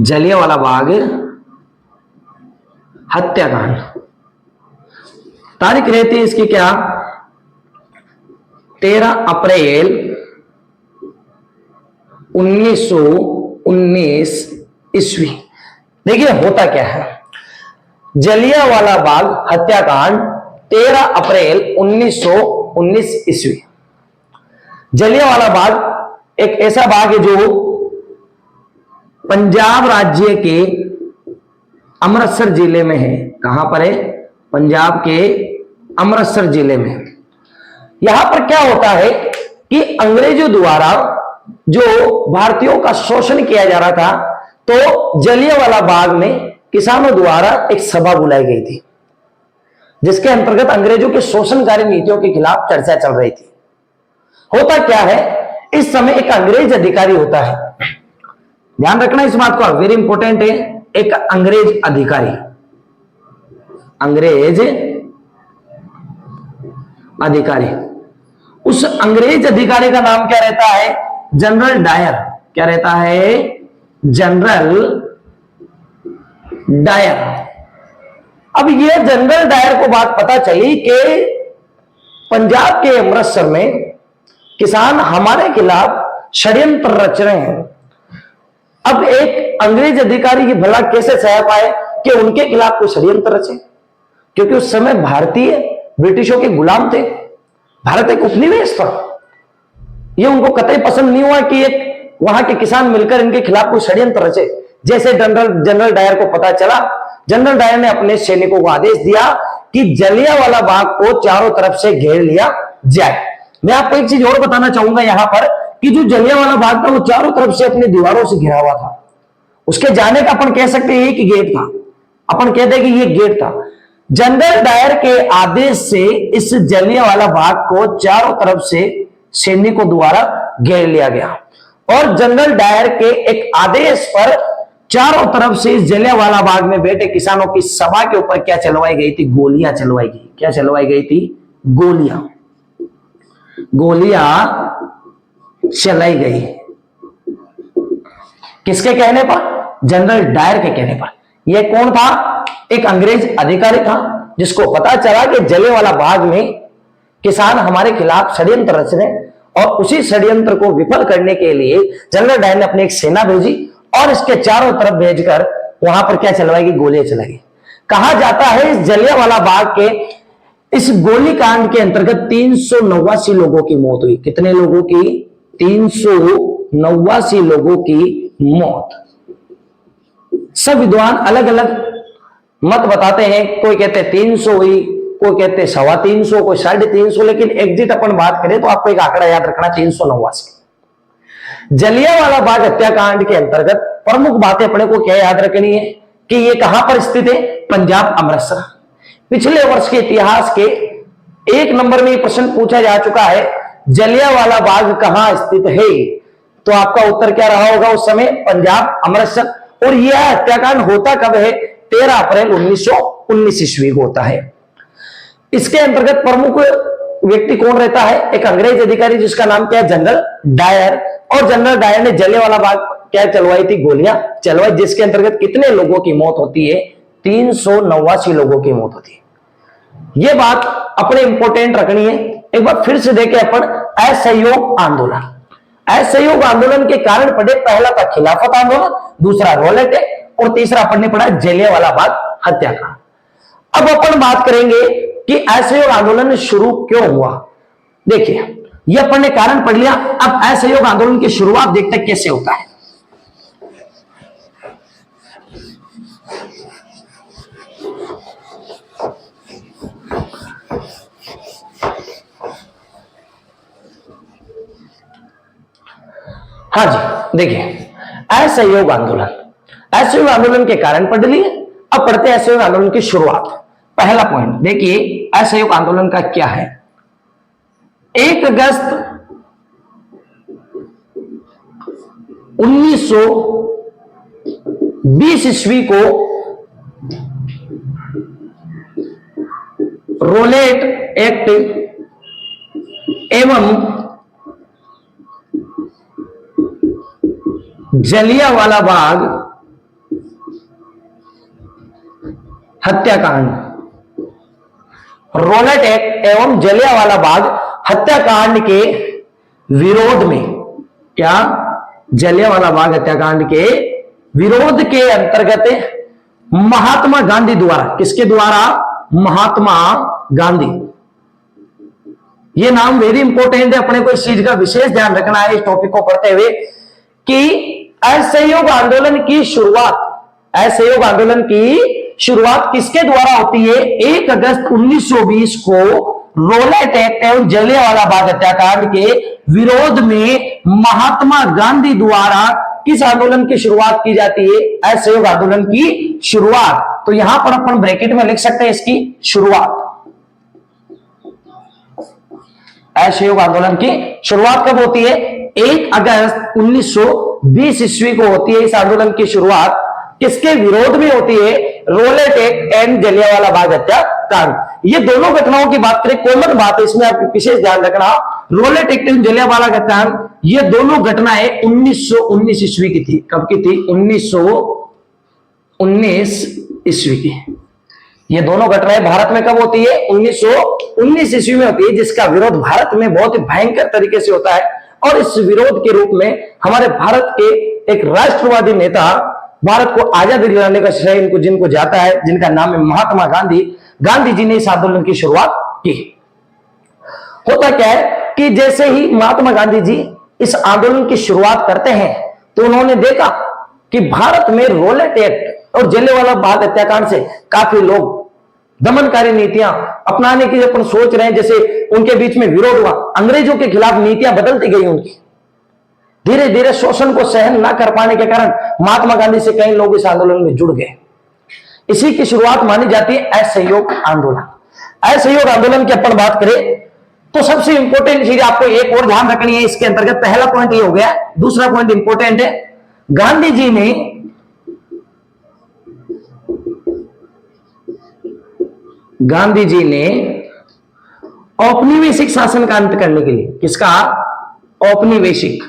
जलियांवाला बाग हत्याकांड। तारीख रहती है इसकी क्या? 13 अप्रैल 1919 ईस्वी। देखिए होता क्या है, जलियांवाला बाग हत्याकांड 13 अप्रैल 1919 ईस्वी। जलियांवाला बाग एक ऐसा बाग है जो पंजाब राज्य के अमृतसर जिले में है। कहां पर है? पंजाब के अमृतसर जिले में। यहां पर क्या होता है कि अंग्रेजों द्वारा जो भारतीयों का शोषण किया जा रहा था, तो जलियांवाला बाग में किसानों द्वारा एक सभा बुलाई गई थी, जिसके अंतर्गत अंग्रेजों के शोषणकारी नीतियों के खिलाफ चर्चा चल रही थी। होता क्या है, इस समय एक अंग्रेज अधिकारी होता है, ध्यान रखना इस बात को, वेरी इंपॉर्टेंट है, एक अंग्रेज अधिकारी, अंग्रेज अधिकारी, उस अंग्रेज अधिकारी का नाम क्या रहता है? General Dyer. क्या रहता है? General Dyer. अब ये जनरल डायर को बात पता चली कि पंजाब के अमृतसर में किसान हमारे खिलाफ षड्यंत्र रच रहे हैं। अब एक अंग्रेज अधिकारी की भला कैसे सह पाए कि उनके खिलाफ कोई षड्यंत्र रचे, क्योंकि उस समय भारतीय ब्रिटिशों के गुलाम थे, भारत एक उपनिवेश था। ये उनको कतई पसंद नहीं हुआ कि एक वहां के किसान मिलकर इनके खिलाफ कोई षड्यंत्र रचे। जैसे जनरल डायर को पता चला, जनरल डायर ने अपने सैनिकों को आदेश दिया कि जलियांवाला बाग को चारों तरफ से घेर लिया जाए। मैं आपको एक चीज और बताना चाहूंगा यहां पर कि जो जलियांवाला बाग था वो चारों तरफ से अपनी दीवारों से घिरा हुआ था। उसके जाने का अपन कह सकते हैं कि गेट था, अपन कहते हैं कि ये गेट था। जनरल डायर के आदेश से इस जलियांवाला बाग को चारों तरफ से सैनिकों द्वारा घेर लिया गया और जनरल डायर के एक आदेश पर चारों तरफ से जलियांवाला बाग में बैठे किसानों की सभा के ऊपर क्या चलवाई गई थी? गोलियां चलवाई गई। क्या चलवाई गई थी? गोलियां। गोलियां चलाई गई। किसके कहने पर? जनरल डायर के कहने पर। यह कौन था? एक अंग्रेज अधिकारी था जिसको पता चला कि जलियांवाला बाग में किसान हमारे खिलाफ षड्यंत्र रच रहे हैं और उसी षड्यंत्र को विफल करने के लिए जनरल डायर ने अपनी एक सेना भेजी और इसके चारों तरफ भेजकर वहां पर क्या चलवाएगी? गोलियां चलाई। कहा जाता है इस जलियांवाला बाग के इस गोलीकांड के अंतर्गत 389 लोगों की मौत हुई। कितने लोगों की? 389 लोगों की मौत। सब विद्वान अलग अलग मत बताते हैं। कोई कहते 300 हुई, कोई कहते 325, कोई 350, लेकिन एग्जिट अपन बात करें तो आपको एक आंकड़ा याद रखना, 389। जलियांवाला बाग हत्याकांड के अंतर्गत प्रमुख बातें अपने को क्या याद रखनी है कि ये कहां पर स्थित है? पंजाब अमृतसर। पिछले वर्ष के इतिहास के 1 नंबर में ये प्रश्न पूछा जा चुका है, जलियांवाला बाग कहां स्थित है? तो आपका उत्तर क्या रहा होगा उस समय? पंजाब अमृतसर। और यह हत्याकांड होता कब है? 13 अप्रैल 1919 ईस्वी को होता है। इसके अंतर्गत प्रमुख व्यक्ति कौन रहता है? एक अंग्रेज अधिकारी जिसका नाम क्या है? General Dyer. और जनरल डायर ने जलियांवाला बाग क्या चलवाई थी? गोलियां चलवाई, जिसके अंतर्गत कितने लोगों की मौत होती है? 389 लोगों की मौत होती है। यह बात अपने इंपोर्टेंट रखनी है। एक बार फिर से देखें अपन असहयोग आंदोलन। असहयोग आंदोलन के कारण पढ़े, पहला था खिलाफत आंदोलन, दूसरा रॉलेट एक्ट और तीसरा अपन ने पढ़ा जलियांवाला बाग हत्याकांड। अब अपन बात करेंगे कि असहयोग आंदोलन शुरू क्यों हुआ। देखिए, यह अपन ने कारण पढ़ लिया। अब असहयोग आंदोलन की शुरुआत देखते कैसे होता है। हाँ जी, देखिए असहयोग आंदोलन, असहयोग आंदोलन के कारण पढ़ लिए। अब पढ़ते हैं असहयोग आंदोलन की शुरुआत। पहला पॉइंट देखिए, असहयोग आंदोलन का क्या है। 1 अगस्त 1920 ईस्वी को रोलेट एक्ट एवं जलियांवाला बाग हत्याकांड, रोलेट एक्ट एवं जलियांवाला बाग हत्याकांड के विरोध में, क्या? जलियांवाला बाग हत्याकांड के विरोध के अंतर्गत महात्मा गांधी द्वारा, किसके द्वारा? महात्मा गांधी। यह नाम वेरी इंपॉर्टेंट है, अपने को इस चीज का विशेष ध्यान रखना है इस टॉपिक को पढ़ते हुए कि असहयोग आंदोलन की शुरुआत, असहयोग आंदोलन की शुरुआत किसके द्वारा होती है? 1 अगस्त 1920 को रोलेट एक्ट एवं जलियांवाला बाग हत्याकांड के विरोध में महात्मा गांधी द्वारा किस आंदोलन की शुरुआत की जाती है? असहयोग आंदोलन की शुरुआत। तो यहां पर अपन ब्रैकेट में लिख सकते हैं इसकी शुरुआत। असहयोग आंदोलन की शुरुआत कब होती है? 1 अगस्त 1920 ईस्वी को होती है इस आंदोलन की शुरुआत। किसके विरोध में होती है? Roulette act and Jallianwala Bagh हत्याकांड। ये दोनों घटनाओं की बात करें, कॉमन बात है, इसमें आप विशेष ध्यान रखना, रोलेट एक्ट एंड जलियांवाला हत्याकांड, ये दोनों घटनाएं 1919 ईस्वी की थी। कब की थी? 1919 ईस्वी की। ये दोनों घटनाएं भारत में कब होती है? 1919 ईस्वी में होती है, जिसका विरोध भारत में बहुत ही भयंकर तरीके से होता है। और इस विरोध के रूप में हमारे भारत के एक राष्ट्रवादी नेता, भारत को आजादी दिलाने का श्रेय इनको जिनको जाता है, जिनका नाम है महात्मा गांधी, गांधी जी ने इस आंदोलन की शुरुआत की। होता क्या है कि जैसे ही महात्मा गांधी जी इस आंदोलन की शुरुआत करते हैं तो उन्होंने देखा कि भारत में रोलेट एक्ट और जलियांवाला बाग हत्याकांड से काफी लोग दमनकारी नीतियां अपनाने की अपन सोच रहे हैं। जैसे उनके बीच में विरोध हुआ, अंग्रेजों के खिलाफ नीतियां बदलती गई उनकी, धीरे धीरे शोषण को सहन न कर पाने के कारण महात्मा गांधी से कई लोग इस आंदोलन में जुड़ गए। इसी की शुरुआत मानी जाती है असहयोग आंदोलन। असहयोग आंदोलन की अपन बात करें तो सबसे इंपॉर्टेंट चीज आपको एक और ध्यान रखनी है इसके अंतर्गत। पहला पॉइंट ये हो गया, दूसरा पॉइंट इंपॉर्टेंट है, गांधी जी ने औपनिवेशिक शासन का अंत करने के लिए, किसका? औपनिवेशिक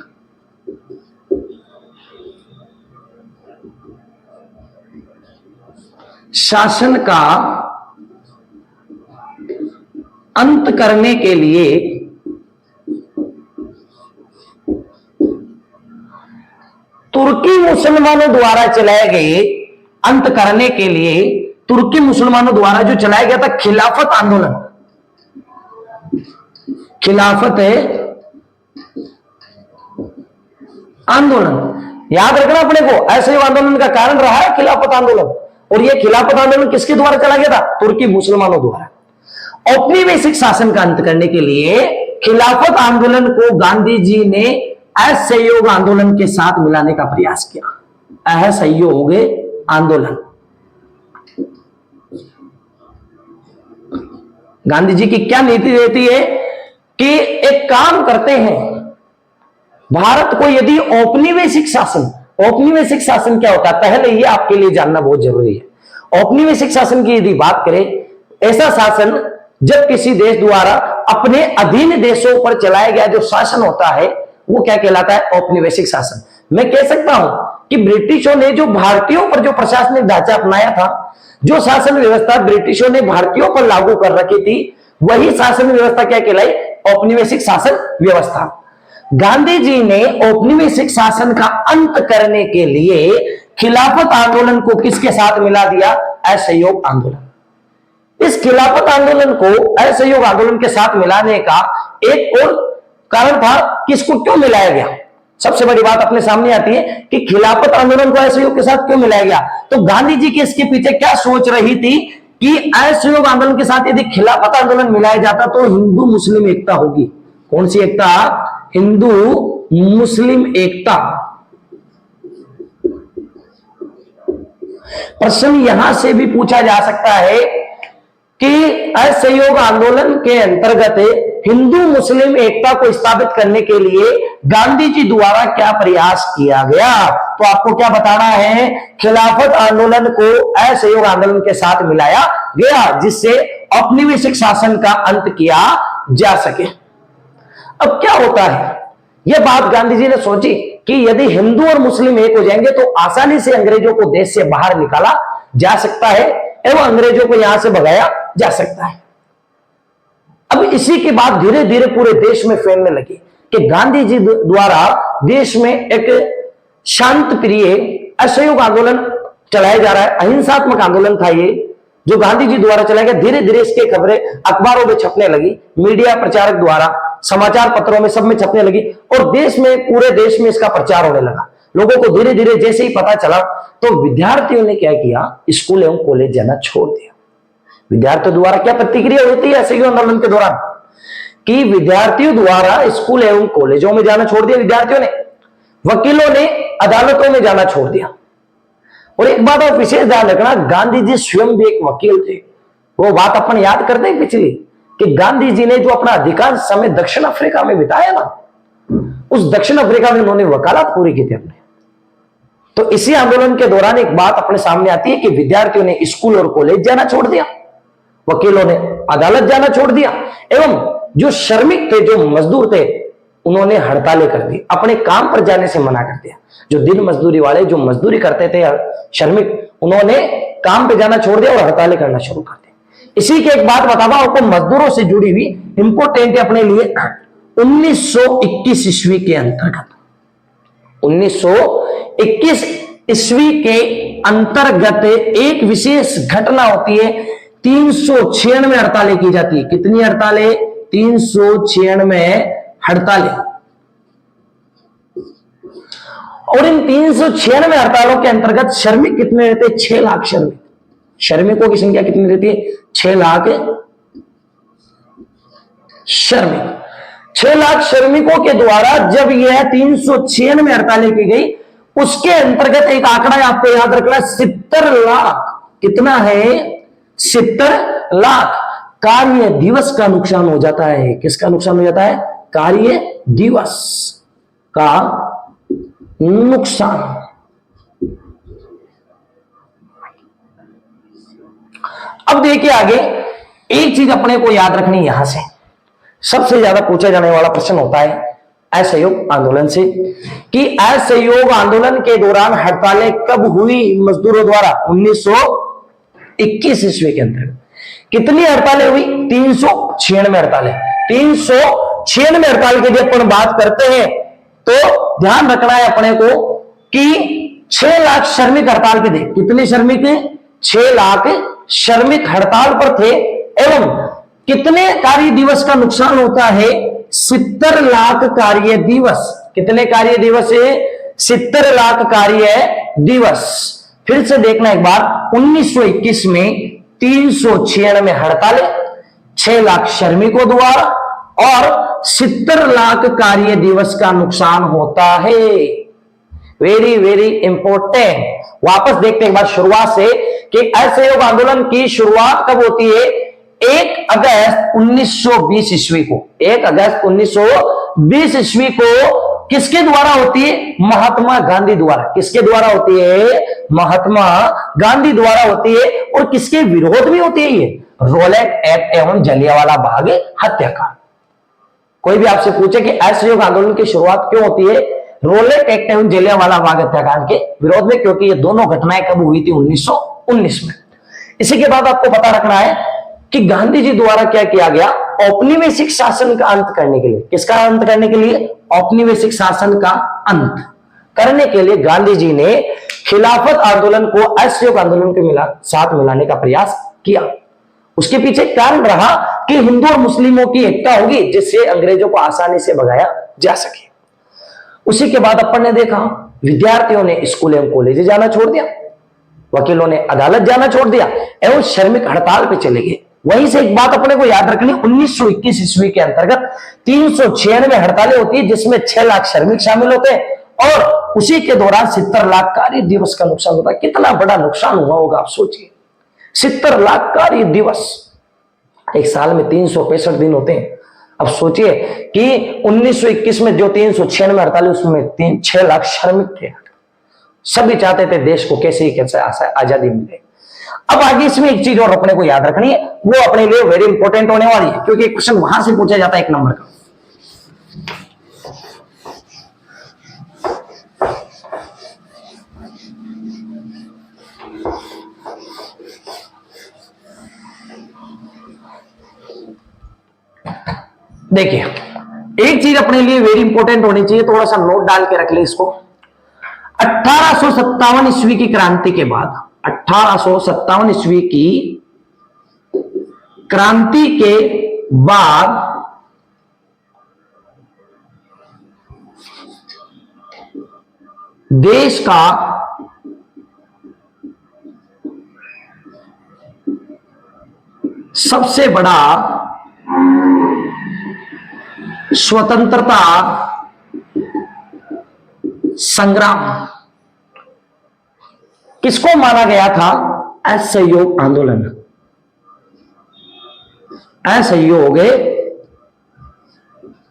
शासन का अंत करने के लिए तुर्की मुसलमानों द्वारा चलाए गए, अंत करने के लिए तुर्की मुसलमानों द्वारा जो चलाया गया था खिलाफत आंदोलन, खिलाफत आंदोलन, याद रखना अपने को, ऐसे आंदोलन का कारण रहा है खिलाफत आंदोलन। और यह खिलाफत आंदोलन किसके द्वारा चला गया था? तुर्की मुसलमानों द्वारा। औपनिवेशिक शासन का अंत करने के लिए खिलाफत आंदोलन को गांधी जी ने असहयोग आंदोलन के साथ मिलाने का प्रयास किया। असहयोग आंदोलन, गांधी जी की क्या नीति रहती है कि एक काम करते हैं, भारत को यदि औपनिवेशिक शासन, औपनिवेशिक शासन क्या होता है पहले ये आपके लिए जानना बहुत जरूरी है। औपनिवेशिक शासन की यदि बात करें, ऐसा शासन जब किसी देश द्वारा अपने अधीन देशों पर चलाया गया जो शासन होता है वो क्या कहलाता है? औपनिवेशिक शासन। मैं कह सकता हूं कि ब्रिटिशों ने जो भारतीयों पर जो प्रशासनिक ढांचा अपनाया था, जो शासन व्यवस्था ब्रिटिशों ने भारतीयों पर लागू कर रखी थी, वही शासन व्यवस्था क्या कहलाई? औपनिवेशिक शासन व्यवस्था। गांधी जी ने औपनिवेशिक शासन का अंत करने के लिए खिलाफत आंदोलन को किसके साथ मिला दिया? असहयोग आंदोलन। इस खिलाफत आंदोलन को असहयोग आंदोलन के साथ मिलाने का एक और कारण था कि इसको क्यों मिलाया गया। सबसे बड़ी बात अपने सामने आती है कि खिलाफत आंदोलन को असहयोग के साथ क्यों मिलाया गया। तो गांधी जी की इसके पीछे क्या सोच रही थी कि असहयोग आंदोलन के साथ यदि खिलाफत आंदोलन मिलाया जाता तो हिंदू मुस्लिम एकता होगी। कौन सी एकता? हिंदू मुस्लिम एकता। प्रश्न यहां से भी पूछा जा सकता है कि असहयोग आंदोलन के अंतर्गत हिंदू मुस्लिम एकता को स्थापित करने के लिए गांधी जी द्वारा क्या प्रयास किया गया। तो आपको क्या बताना है? खिलाफत आंदोलन को असहयोग आंदोलन के साथ मिलाया गया जिससे औपनिवेशिक शासन का अंत किया जा सके। अब क्या होता है, यह बात गांधी जी ने सोची कि यदि हिंदू और मुस्लिम एक हो जाएंगे तो आसानी से अंग्रेजों को देश से बाहर निकाला जा सकता है एवं अंग्रेजों को यहां से भगाया जा सकता है। अब इसी की बात धीरे धीरे पूरे देश में फैलने लगी कि गांधी जी द्वारा देश में एक शांत प्रिय असहयोग आंदोलन चलाया जा रहा है। अहिंसात्मक आंदोलन था ये जो गांधी जी द्वारा चलाया गया। धीरे धीरे इसकी खबरें अखबारों में छपने लगी, मीडिया प्रचारक द्वारा समाचार पत्रों में सब में छपने लगी और देश में, पूरे देश में इसका प्रचार होने लगा। लोगों को धीरे धीरे जैसे ही पता चला तो विद्यार्थियों ने क्या किया? स्कूल एवं कॉलेज जाना छोड़ दिया। विद्यार्थियों द्वारा क्या प्रतिक्रिया होती है असहयोग आंदोलन के दौरान कि विद्यार्थियों द्वारा स्कूल एवं कॉलेजों में जाना छोड़ दिया विद्यार्थियों ने, वकीलों ने अदालतों में जाना छोड़ दिया। और एक बात और विशेष ध्यान रखना, गांधी जी स्वयं भी एक वकील थे। वो बात अपन याद करते हैं पिछली कि गांधी जी ने जो अपना अधिकांश समय दक्षिण अफ्रीका में बिताया ना, उस दक्षिण अफ्रीका में उन्होंने वकालत पूरी की थी अपने। तो इसी आंदोलन के दौरान एक बात अपने सामने आती है कि विद्यार्थियों ने स्कूल और कॉलेज जाना छोड़ दिया, वकीलों ने अदालत जाना छोड़ दिया, एवं जो श्रमिक थे, जो मजदूर थे, उन्होंने हड़तालें कर दी, अपने काम पर जाने से मना कर दिया। जो दिन मजदूरी वाले, जो मजदूरी करते थे श्रमिक, उन्होंने काम पे जाना छोड़ दिया और हड़तालें करना शुरू कर दी। इसी की एक बात बताता हूं आपको, मजदूरों से जुड़ी हुई इंपोर्टेंट है अपने लिए। 1921 ईस्वी के अंतर्गत, 1921 ईस्वी के अंतर्गत एक विशेष घटना होती है। 396 हड़तालें की जाती है। कितनी हड़तालें? 396 हड़तालें। और इन 396 हड़तालों के अंतर्गत श्रमिक कितने रहते हैं? 6 लाख श्रमिक। श्रमिकों की संख्या कितनी रहती है? 6 लाख श्रमिक। 6 लाख श्रमिकों के द्वारा जब यह 396 हड़तालें की गई, उसके अंतर्गत एक आंकड़ा आपको याद रखना, 70 लाख। कितना है? 70 लाख कार्य दिवस का नुकसान हो जाता है। किसका नुकसान हो जाता है? कार्य दिवस का नुकसान। अब देखिए आगे एक चीज अपने को याद रखनी, यहां से सबसे ज्यादा पूछा जाने वाला प्रश्न होता है असहयोग आंदोलन से, कि असहयोग आंदोलन के दौरान हड़तालें कब हुई मजदूरों द्वारा? 1921 ईस्वी के अंतर्गत। कितनी हड़तालें हुई? 396 हड़तालें। 396 हड़ताल की जब अपन बात करते हैं तो ध्यान रखना है अपने को कि 6 लाख श्रमिक हड़ताल पे थे। कितने श्रमिक? 6 लाख श्रमिक हड़ताल पर थे, एवं कितने कार्य दिवस का नुकसान होता है? 70 लाख कार्य दिवस। कितने कार्य दिवस है? 70 लाख कार्य दिवस। फिर से देखना एक बार, 1921 में 396 हड़तालें, 6 लाख श्रमिकों द्वारा और 70 लाख कार्य दिवस का नुकसान होता है। Very very important. वापस देखते हैं एक बार शुरुआत से कि असहयोग आंदोलन की शुरुआत कब होती है? 1 अगस्त 1920 ईस्वी को। 1 अगस्त 1920 ईस्वी को किसके द्वारा होती है? महात्मा गांधी द्वारा। किसके द्वारा होती है? महात्मा गांधी द्वारा होती है। और किसके विरोध में होती है ये? रोलेट एक्ट एवं जलियांवाला बाग हत्याकांड। कोई भी आपसे पूछे कि असहयोग आंदोलन की शुरुआत क्यों होती है? रोलेट एक्ट एवं जलियांवाला बाग हत्याकांड के विरोध में, क्योंकि ये दोनों घटनाएं कब हुई थी? 1919 में। इसी के बाद आपको पता रखना है कि गांधी जी द्वारा क्या किया गया? औपनिवेशिक शासन का अंत करने के लिए। किसका अंत करने के लिए? औपनिवेशिक शासन का अंत करने के लिए गांधी जी ने खिलाफत आंदोलन को असहयोग आंदोलन के साथ मिलाने का प्रयास किया। उसके पीछे कारण रहा कि हिंदू और मुस्लिमों की एकता होगी, जिससे अंग्रेजों को आसानी से भगाया जा सके। उसी के बाद अपन ने देखा विद्यार्थियों ने स्कूल एवं कॉलेज जाना छोड़ दिया, वकीलों ने अदालत जाना छोड़ दिया, एवं श्रमिक हड़ताल पे चले गए। वहीं से एक बात अपने को याद रखनी, 1921 ईस्वी के अंतर्गत 396 हड़तालें होती है, जिसमें 6 लाख श्रमिक शामिल होते हैं और उसी के दौरान 70 लाख कार्य दिवस का नुकसान होता है। कितना बड़ा नुकसान हुआ होगा आप सोचिए। 70 लाख कार्य दिवस। एक साल में 365 दिन होते हैं। अब सोचिए कि 1921 में जो 396 हड़ताल, उसमें 6 लाख श्रमिक थे। सभी चाहते थे देश को कैसे आजादी मिले। अब आगे इसमें एक चीज और अपने को याद रखनी है, वो अपने लिए वेरी इंपॉर्टेंट होने वाली है, क्योंकि क्वेश्चन वहां से पूछा जाता है 1 नंबर का। देखिए एक चीज अपने लिए वेरी इंपॉर्टेंट होनी चाहिए, थोड़ा सा नोट डाल के रख ले इसको। 1857 ईस्वी की क्रांति के बाद, 1857 ईस्वी की क्रांति के बाद देश का सबसे बड़ा स्वतंत्रता संग्राम किसको माना गया था? असहयोग आंदोलन। असहयोग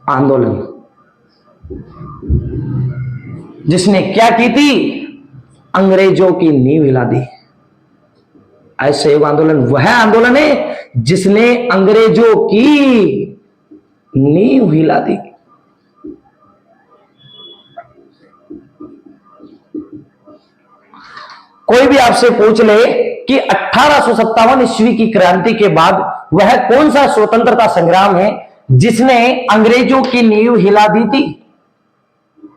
आंदोलन जिसने क्या की थी? अंग्रेजों की नींव हिला दी। असहयोग आंदोलन वह आंदोलन है जिसने अंग्रेजों की नींव हिला दी। कोई भी आपसे पूछ ले कि 1857 ईस्वी की क्रांति के बाद वह कौन सा स्वतंत्रता संग्राम है जिसने अंग्रेजों की नींव हिला दी थी,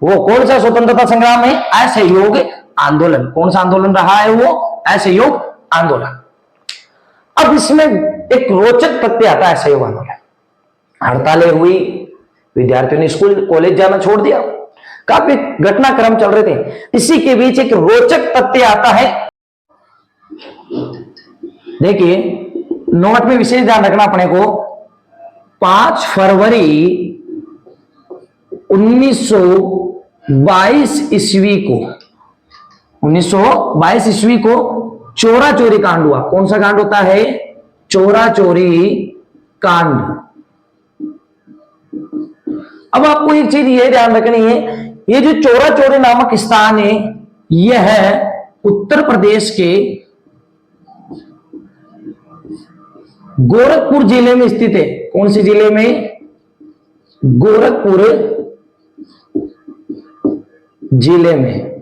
वो कौन सा स्वतंत्रता संग्राम है? असहयोग आंदोलन। कौन सा आंदोलन रहा है वो? असहयोग आंदोलन। अब इसमें एक रोचक तथ्य आता है असहयोग आंदोलन। हड़तालें हुई, विद्यार्थियों ने स्कूल कॉलेज जाना छोड़ दिया, काफी घटनाक्रम चल रहे थे। इसी के बीच एक रोचक तथ्य आता है। देखिए, नोट में विशेष ध्यान रखना अपने को। 5 फरवरी 1922 ईस्वी को 1922 ईस्वी को चोरा चोरी कांड हुआ। कौन सा कांड होता है? चोरा चोरी कांड। अब आपको एक चीज ये ध्यान रखनी है, ये जो चोरा चोरी नामक स्थान है, यह उत्तर प्रदेश के गोरखपुर जिले में स्थित है। कौन से जिले में? गोरखपुर जिले में।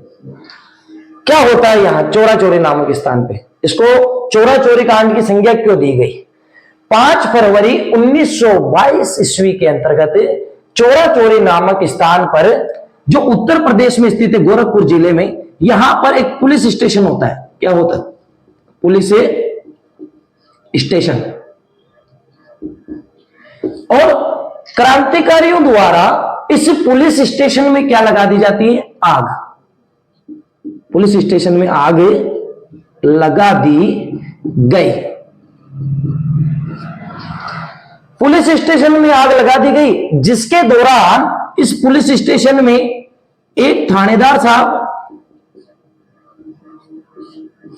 क्या होता है यहां चोरा चोरी नामक स्थान पे? इसको चोरा चोरी कांड की संज्ञा क्यों दी गई? 5 फरवरी 1922 ईस्वी के अंतर्गत चोरा चोरी नामक स्थान पर, जो उत्तर प्रदेश में स्थित है गोरखपुर जिले में, यहां पर एक पुलिस स्टेशन होता है। क्या होता है? Police station. और क्रांतिकारियों द्वारा इस पुलिस स्टेशन में क्या लगा दी जाती है? आग। पुलिस स्टेशन में आग लगा दी गई। पुलिस स्टेशन में आग लगा दी गई, जिसके दौरान इस पुलिस स्टेशन में एक थानेदार साहब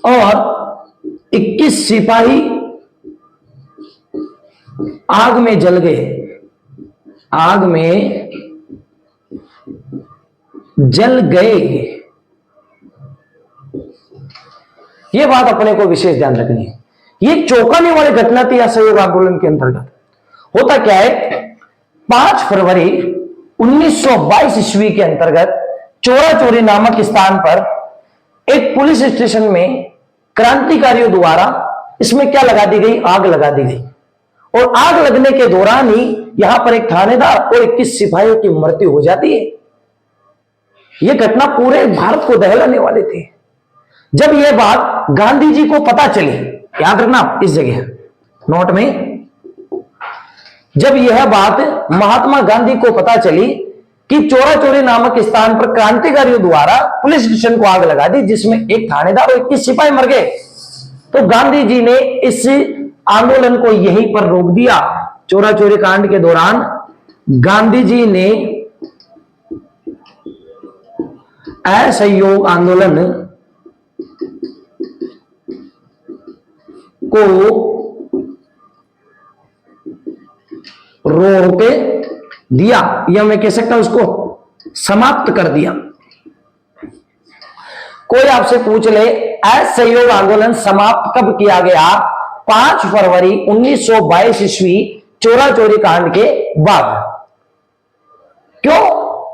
और 21 सिपाही आग में जल गए। आग में जल गए। यह बात अपने को विशेष ध्यान रखनी है। यह चौंकाने वाली घटना थी असहयोग आंदोलन के अंतर्गत। होता क्या है, 5 फरवरी 1922 ईस्वी के अंतर्गत चोरा चोरी नामक स्थान पर एक पुलिस स्टेशन में क्रांतिकारियों द्वारा इसमें क्या लगा दी गई? आग लगा दी गई। और आग लगने के दौरान ही यहां पर एक थानेदार और 21 सिपाहियों की मृत्यु हो जाती है। यह घटना पूरे भारत को दहलाने वाली थी। जब यह बात गांधी जी को पता चली, याद रखना इस जगह नोट में, जब यह बात महात्मा गांधी को पता चली कि चोरा चोरी नामक स्थान पर क्रांतिकारियों द्वारा पुलिस स्टेशन को आग लगा दी, जिसमें एक थानेदार और 21 सिपाही मर गए, तो गांधी जी ने इस आंदोलन को यहीं पर रोक दिया। चोरा चोरी कांड के दौरान गांधी जी ने असहयोग आंदोलन को रोक दिया, या मैं कह सकता हूं उसको समाप्त कर दिया। कोई आपसे पूछ ले असहयोग आंदोलन समाप्त कब किया गया? 5 फरवरी 1922 ईस्वी चोरा चोरी कांड के बाद। क्यों?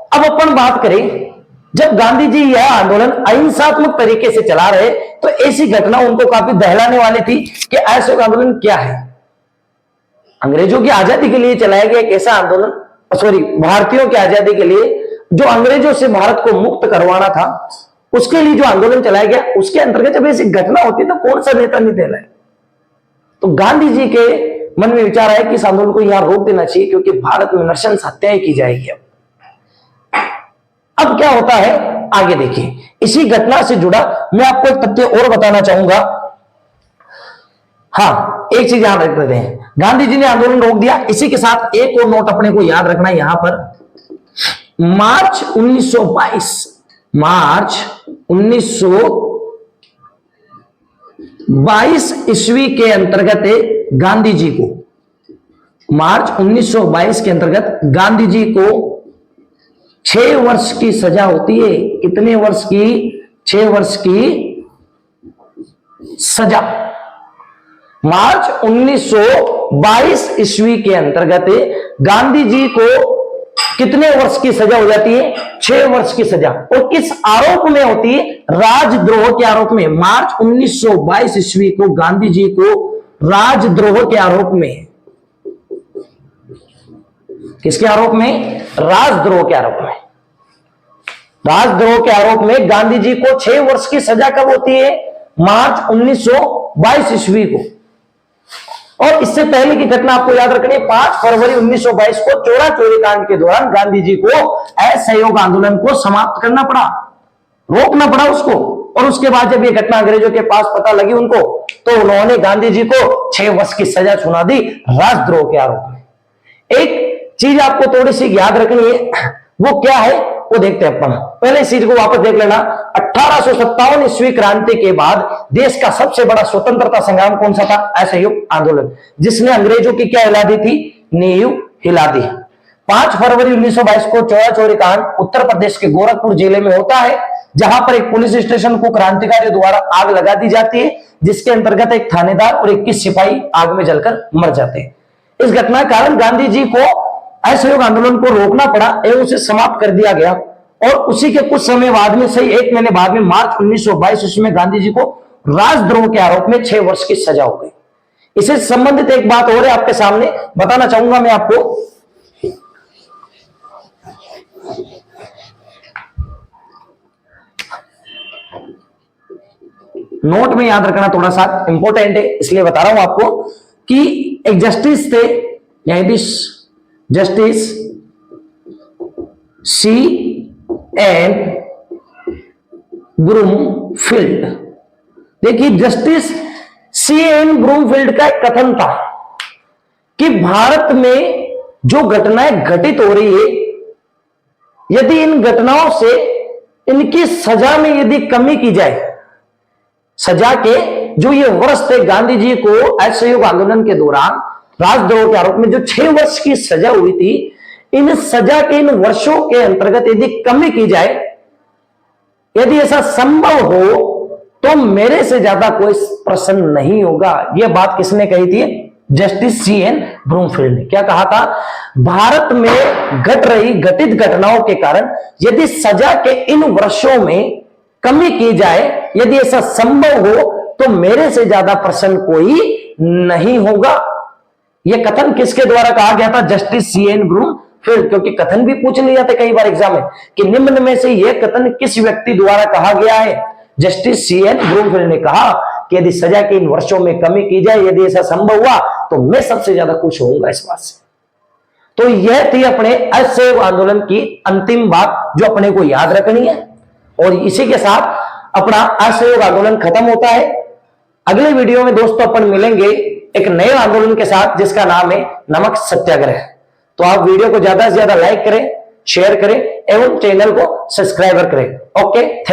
अब अपन बात करें, जब गांधी जी यह आंदोलन अहिंसात्मक तरीके से चला रहे, तो ऐसी घटना उनको काफी दहलाने वाली थी कि असहयोग आंदोलन क्या है। अंग्रेजों की आजादी के लिए चलाया गया एक ऐसा आंदोलन, भारतीयों की आजादी के लिए, जो अंग्रेजों से भारत को मुक्त करवाना था, उसके लिए जो आंदोलन चलाया गया, उसके अंतर्गत जब ऐसी घटना होती तो कौन सा नेता नहीं दहलाए। तो गांधी जी के मन में विचार आया कि इस आंदोलन को यहां रोक देना चाहिए, क्योंकि भारत में नृशंस हत्याएं की जाएगी। अब क्या होता है आगे देखिए। इसी घटना से जुड़ा मैं आपको एक तथ्य और बताना चाहूंगा। हाँ, एक चीज याद रख लेते हैं, गांधी जी ने आंदोलन रोक दिया। इसी के साथ एक और नोट अपने को याद रखना है यहां पर। मार्च 1922 ईस्वी के अंतर्गत गांधी जी को, मार्च 1922 के अंतर्गत गांधी जी को 6 वर्ष की सजा होती है। कितने वर्ष की? 6 वर्ष की सजा। मार्च 1922 ईस्वी के अंतर्गत गांधी जी को कितने वर्ष की सजा हो जाती है? 6 वर्ष की सजा। और किस आरोप में होती है? राजद्रोह के आरोप में। मार्च 1922 ईस्वी को गांधी जी को राजद्रोह के आरोप में, किसके आरोप में? राजद्रोह के आरोप में। राजद्रोह के आरोप में गांधी जी को 6 वर्ष की सजा कब होती है? मार्च 1922 ईस्वी को। और इससे पहले की घटना आपको याद रखनी है, 5 फरवरी 1922 को चोरा चोरी कांड के दौरान गांधी जी को असहयोग आंदोलन को समाप्त करना पड़ा, रोकना पड़ा उसको। और उसके बाद जब ये घटना अंग्रेजों के पास पता लगी उनको, तो उन्होंने गांधी जी को 6 वर्ष की सजा सुना दी राजद्रोह के आरोप में। एक चीज आपको थोड़ी सी याद रखनी है, वो क्या है वो देखते हैं अपन। पहले इस चीज को वापस देख लेना। 1857 ईस्वी क्रांति के बाद देश का सबसे बड़ा स्वतंत्रता संग्राम कौन सा था? असहयोग आंदोलन, जिसने अंग्रेजों की क्या हिला दी थी? नींव हिला दी। 5 फरवरी 1922 को चोरा चोरी कांड उत्तर प्रदेश के गोरखपुर जिले में होता है, जहां पर एक पुलिस स्टेशन को क्रांतिकारियों द्वारा आग लगा दी जाती है, जिसके अंतर्गत एक थानेदार और 21 सिपाही आग में जलकर मर जाते हैं। इस घटना के कारण गांधी जी को असहयोग आंदोलन को रोकना पड़ा एवं उसे समाप्त कर दिया गया। और उसी के कुछ समय बाद में, सही 1 महीने बाद में, मार्च 1922 ईस्वी में गांधी जी को राजद्रोह के आरोप में 6 वर्ष की सजा हो गई। इससे संबंधित एक बात और है, आपके सामने बताना चाहूंगा मैं आपको। नोट में याद रखना थोड़ा सा इंपॉर्टेंट है, इसलिए बता रहा हूं आपको कि एक जस्टिस थे, न्यायाधीश जस्टिस C.N. ब्रूमफील्ड। देखिए, जस्टिस C.N. ब्रूमफील्ड का एक कथन था कि भारत में जो घटनाएं घटित हो रही है, यदि इन घटनाओं से इनकी सजा में यदि कमी की जाए, सजा के जो ये वर्ष थे गांधी जी को असहयोग आंदोलन के दौरान राजद्रोह के आरोप में जो 6 वर्ष की सजा हुई थी, इन सजा के इन वर्षों के अंतर्गत यदि कमी की जाए, यदि ऐसा संभव हो, तो मेरे से ज्यादा कोई प्रसन्न नहीं होगा। यह बात किसने कही थी? Justice C.N. ब्रूमफील्ड ने। क्या कहा था? भारत में घटित घटनाओं के कारण यदि सजा के इन वर्षों में कमी की जाए, यदि ऐसा संभव हो, तो मेरे से ज्यादा प्रसन्न कोई नहीं होगा। यह कथन किसके द्वारा कहा गया था? Justice C.N. ब्रूमफील्ड। क्योंकि कथन भी पूछ लिया था कई बार एग्जाम में कि निम्न में से यह कथन किस व्यक्ति द्वारा कहा गया है? Justice C.N. ब्रूमफील्ड ने कहा कि यदि सजा के इन वर्षों में कमी की जाए, यदि ऐसा संभव हुआ, तो मैं सबसे ज्यादा खुश होऊंगा इस बात से। तो यह थी अपने असहयोग आंदोलन की अंतिम बात जो अपने को याद रखनी है। और इसी के साथ अपना असहयोग आंदोलन खत्म होता है। अगले वीडियो में दोस्तों अपन मिलेंगे एक नए आंदोलन के साथ, जिसका नाम है नमक सत्याग्रह। तो आप वीडियो को ज्यादा से ज्यादा लाइक करें, शेयर करें एवं चैनल को सब्सक्राइब करें। ओके।